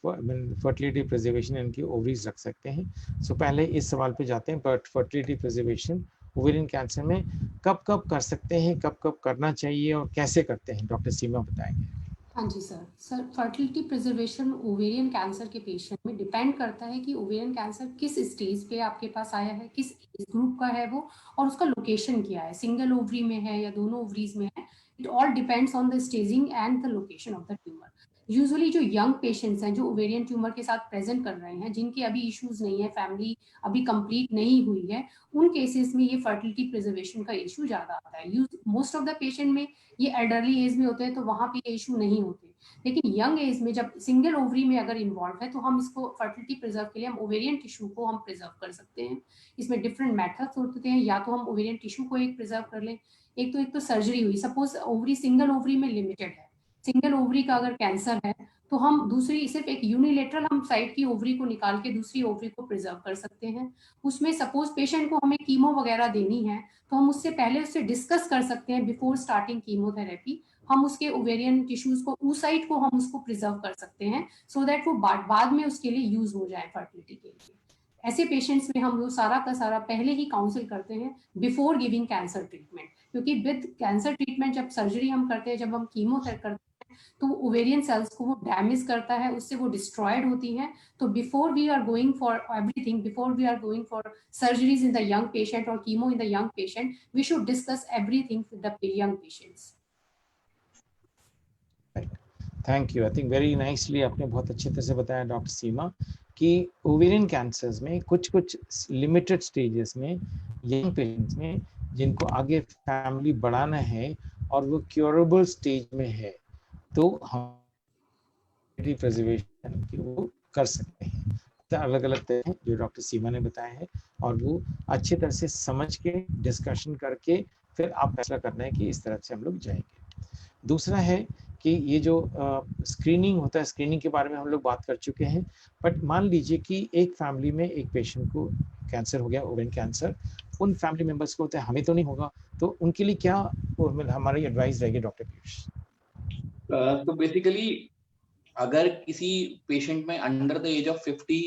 फर्टिलिटी प्रिजर्वेशन इनकी ओवरीज रख सकते हैं? सो पहले इस सवाल पे जाते हैं, but fertility preservation ovarian cancer में कब कब कर सकते हैं, कब कब करना चाहिए और कैसे करते हैं, डॉक्टर सीमा बताएंगे। हाँ जी sir, fertility preservation ovarian cancer के पेशेंट में डिपेंड करता है कि ओवेरियन कैंसर किस स्टेज पे आपके पास आया है, किस एज ग्रुप का है वो, और उसका लोकेशन क्या है, सिंगल ओवरी में है या दोनों ओवरीज में है। It all depends on the staging and the location of the tumour. Usually जो यंग पेशेंट्स हैं जो ओवेरियन ट्यूमर के साथ प्रेजेंट कर रहे हैं, जिनके अभी इश्यूज नहीं है, फैमिली अभी कंप्लीट नहीं हुई है, उन केसेस में ये फर्टिलिटी प्रिजर्वेशन का इशू ज्यादा आता है। मोस्ट ऑफ द पेशेंट में ये एल्डरली एज में होते हैं तो वहां पे ये इशू नहीं होते, लेकिन यंग एज में जब सिंगल ओवरी में अगर इन्वॉल्व है तो हम इसको फर्टिलिटी प्रिजर्व के लिए हम ओवेरियन टिश्यू को हम प्रिजर्व कर सकते हैं। इसमें डिफरेंट मेथड्स होते हैं, या तो हम ओवेरियन टिश्यू को एक प्रिजर्व कर लें, एक तो सर्जरी हुई, सपोज ओवरी सिंगल ओवरी में लिमिटेड है, सिंगल ओवरी का अगर कैंसर है तो हम दूसरी सिर्फ एक यूनिलेटरल हम साइड की ओवरी को निकाल के दूसरी ओवरी को प्रिजर्व कर सकते हैं। उसमें सपोज पेशेंट को हमें कीमो वगैरह देनी है तो हम उससे पहले उससे डिस्कस कर सकते हैं बिफोर स्टार्टिंग कीमोथेरेपी, हम उसके ओवेरियन टिश्यूज को उस साइड को हम उसको प्रिजर्व कर सकते हैं सो दैट वो बाद में उसके लिए यूज हो जाए फर्टिलिटी के लिए। ऐसे पेशेंट्स में हम लोग सारा का सारा पहले ही काउंसिल करते हैं बिफोर गिविंग कैंसर ट्रीटमेंट, क्योंकि विद कैंसर ट्रीटमेंट जब सर्जरी हम करते हैं, जब हम कीमोथेरेपी करते हैं तो ओवेरियन सेल्स को वो डैमेज करता है, उससे वो डिस्ट्रॉयड होती हैं। तो before we are going for everything, before we are going for surgeries in the young patient और chemo in the young patient, we should discuss everything with the young patients. Thank you. I think very nicely आपने बहुत अच्छे तरह से बताया डॉक्टर सीमा कि ओवेरियन कैंसर्स में कुछ लिमिटेड स्टेजेस में यंग पेशेंट्स में जिनको आगे फैमिली बढ़ाना है और वो क्योरेबल स्टेज में है तो हम प्रिजर्वेशन की वो कर सकते हैं। अलग अलग तरह जो डॉक्टर सीमा ने बताया है और वो अच्छी तरह से समझ के डिस्कशन करके फिर आप फैसला करना है कि इस तरह से हम लोग जाएंगे। दूसरा है कि ये जो स्क्रीनिंग होता है, स्क्रीनिंग के बारे में हम लोग बात कर चुके हैं, बट मान लीजिए कि एक फैमिली में एक पेशेंट को कैंसर हो गया, ओवेरियन कैंसर, उन फैमिली मेंबर्स को होता है, हमें तो नहीं होगा, तो उनके लिए क्या हमारी एडवाइस रहेगी डॉक्टर पीयूष? तो बेसिकली अगर किसी पेशेंट में under the age of 50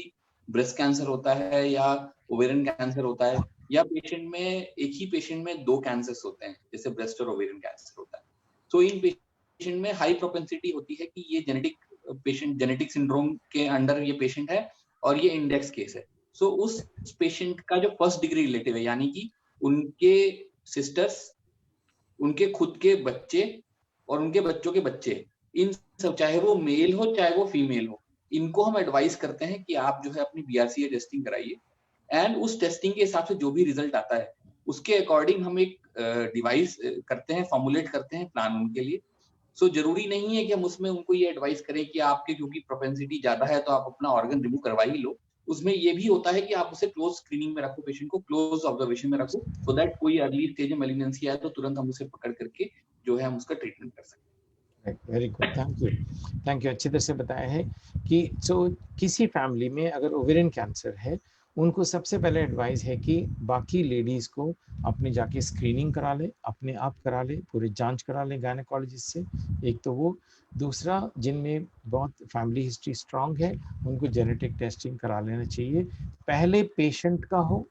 breast cancer होता है या ओवेरियन कैंसर होता है, या पेशेंट में एक ही पेशेंट में 2 कैंसर्स होते हैं जैसे ब्रेस्ट और ओवेरियन कैंसर होता है, तो इन पेशेंट में हाई प्रोपेंसिटी होती है कि ये जेनेटिक सिंड्रोम के अंडर ये पेशेंट है और ये इंडेक्स केस है। सो उस पेशेंट का जो फर्स्ट डिग्री रिलेटिव है, यानी कि उनके सिस्टर्स, उनके खुद के बच्चे और उनके बच्चों के बच्चे, इन सब, चाहे वो मेल हो चाहे वो फीमेल हो, इनको हम एडवाइस करते हैं कि आप जो है अपनी BRCA टेस्टिंग कराइए। एंड उस टेस्टिंग के हिसाब से जो भी रिजल्ट आता है उसके अकॉर्डिंग हम एक डिवाइस करते हैं, फॉर्मुलेट करते हैं प्लान उनके लिए। सो जरूरी नहीं है कि हम उसमें उनको ये एडवाइस करें कि आपके क्योंकि प्रोपेंसिटी ज्यादा है तो आप अपना ऑर्गन रिमूव करवा ही लो। उसमें ये भी होता है कि आप उसे क्लोज स्क्रीनिंग में रखो, पेशेंट को क्लोज ऑब्जर्वेशन में रखो, सो दैट कोई अर्ली स्टेज में मैलिग्नेंसी आए तो तुरंत हम उसे पकड़ करके जो है हम उसका ट्रीटमेंट कर सकते हैं। Very good, thank you. अच्छी तरह से बताया है कि किसी फैमिली में अगर ओवेरियन कैंसर है, उनको सबसे पहले एडवाइस है कि बाकी लेडीज को अपनी जाके स्क्रीनिंग करा ले, अपने आप करा ले, पूरी जांच करा ले गायनेकोलॉजिस्ट से। एक तो वो, दूसरा जिनमें बहुत फैमिली हिस्ट्री स्ट्रांग है उनको जेनेटिक टेस्टिंग करा लेना चाहिए। पहले पेशेंट का हो,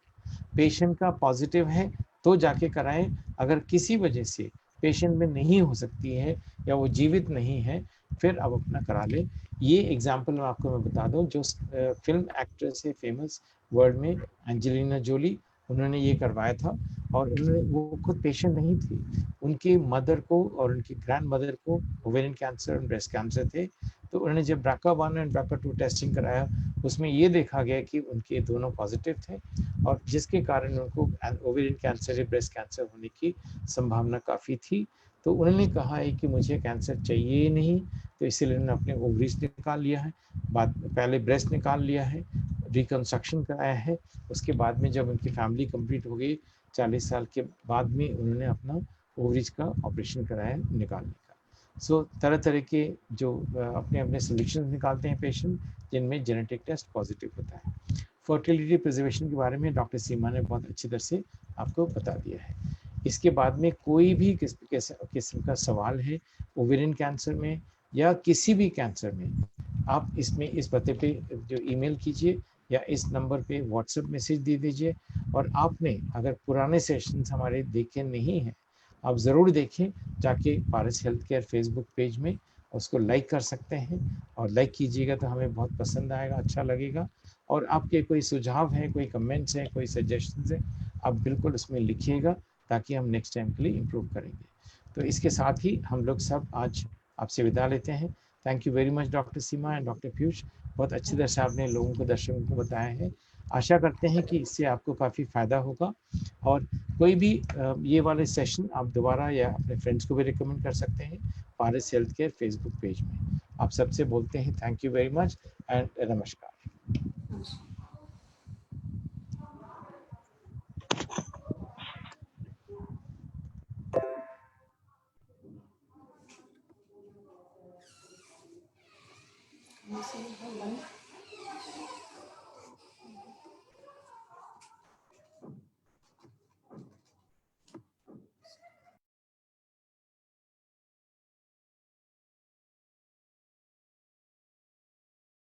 पेशेंट का पॉजिटिव है तो जाके कराएं। अगर किसी वजह से पेशेंट में नहीं हो सकती है या वो जीवित नहीं है, फिर अब अपना करा ले। ये एग्जाम्पल आपको मैं बता दूं, जो फिल्म एक्ट्रेस है फेमस वर्ल्ड में, एंजेलिना जोली, उन्होंने ये करवाया था। और वो खुद पेशेंट नहीं थी, उनकी मदर को और उनकी ग्रैंड मदर को ओवेरियन कैंसर और ब्रेस्ट कैंसर थे। तो उन्होंने जब BRCA1 एंड BRCA2 टेस्टिंग कराया, उसमें ये देखा गया कि उनके दोनों पॉजिटिव थे, और जिसके कारण उनको ओवेरियन कैंसर या ब्रेस्ट कैंसर होने की संभावना काफ़ी थी। तो उन्होंने कहा है कि मुझे कैंसर चाहिए ही नहीं, तो इसीलिए उन्होंने अपने ओवरीज निकाल लिया है, पहले ब्रेस्ट निकाल लिया है, रिकंस्ट्रक्शन कराया है। उसके बाद में जब उनकी फैमिली कंप्लीट हो गई 40 साल के बाद में, उन्होंने अपना ओवरीज का ऑपरेशन कराया निकालने का। सो तरह तरह के जो अपने अपने सोल्यूशन निकालते हैं पेशेंट, जिनमें जेनेटिक टेस्ट पॉजिटिव होता है। फर्टिलिटी प्रिजर्वेशन के बारे में डॉक्टर सीमा ने बहुत अच्छी तरह से आपको बता दिया है। इसके बाद में कोई भी किस्म का सवाल है ओवेरियन कैंसर में या किसी भी कैंसर में, आप इसमें इस पते पे जो ईमेल कीजिए या इस नंबर पे व्हाट्सएप मैसेज दे दीजिए। और आपने अगर पुराने सेशंस हमारे देखे नहीं हैं, आप ज़रूर देखें, जाके पारस हेल्थ केयर फेसबुक पेज में उसको लाइक कर सकते हैं, और लाइक कीजिएगा तो हमें बहुत पसंद आएगा, अच्छा लगेगा। और आपके कोई सुझाव हैं, कोई कमेंट्स हैं, कोई सजेशंस हैं, आप बिल्कुल उसमें लिखिएगा, ताकि हम नेक्स्ट टाइम के लिए इम्प्रूव करेंगे। तो इसके साथ ही हम लोग सब आज आपसे विदा लेते हैं। Thank you very much doctor Seema and doctor Piyush, बहुत अच्छी तरह से आपने लोगों को, दर्शकों को बताया है। आशा करते हैं कि इससे आपको काफ़ी फ़ायदा होगा, और कोई भी ये वाले सेशन आप दोबारा या अपने फ्रेंड्स को भी रिकमेंड कर सकते हैं पारस हेल्थ केयर फेसबुक पेज में। आप सबसे बोलते हैं thank you very much and नमस्कार।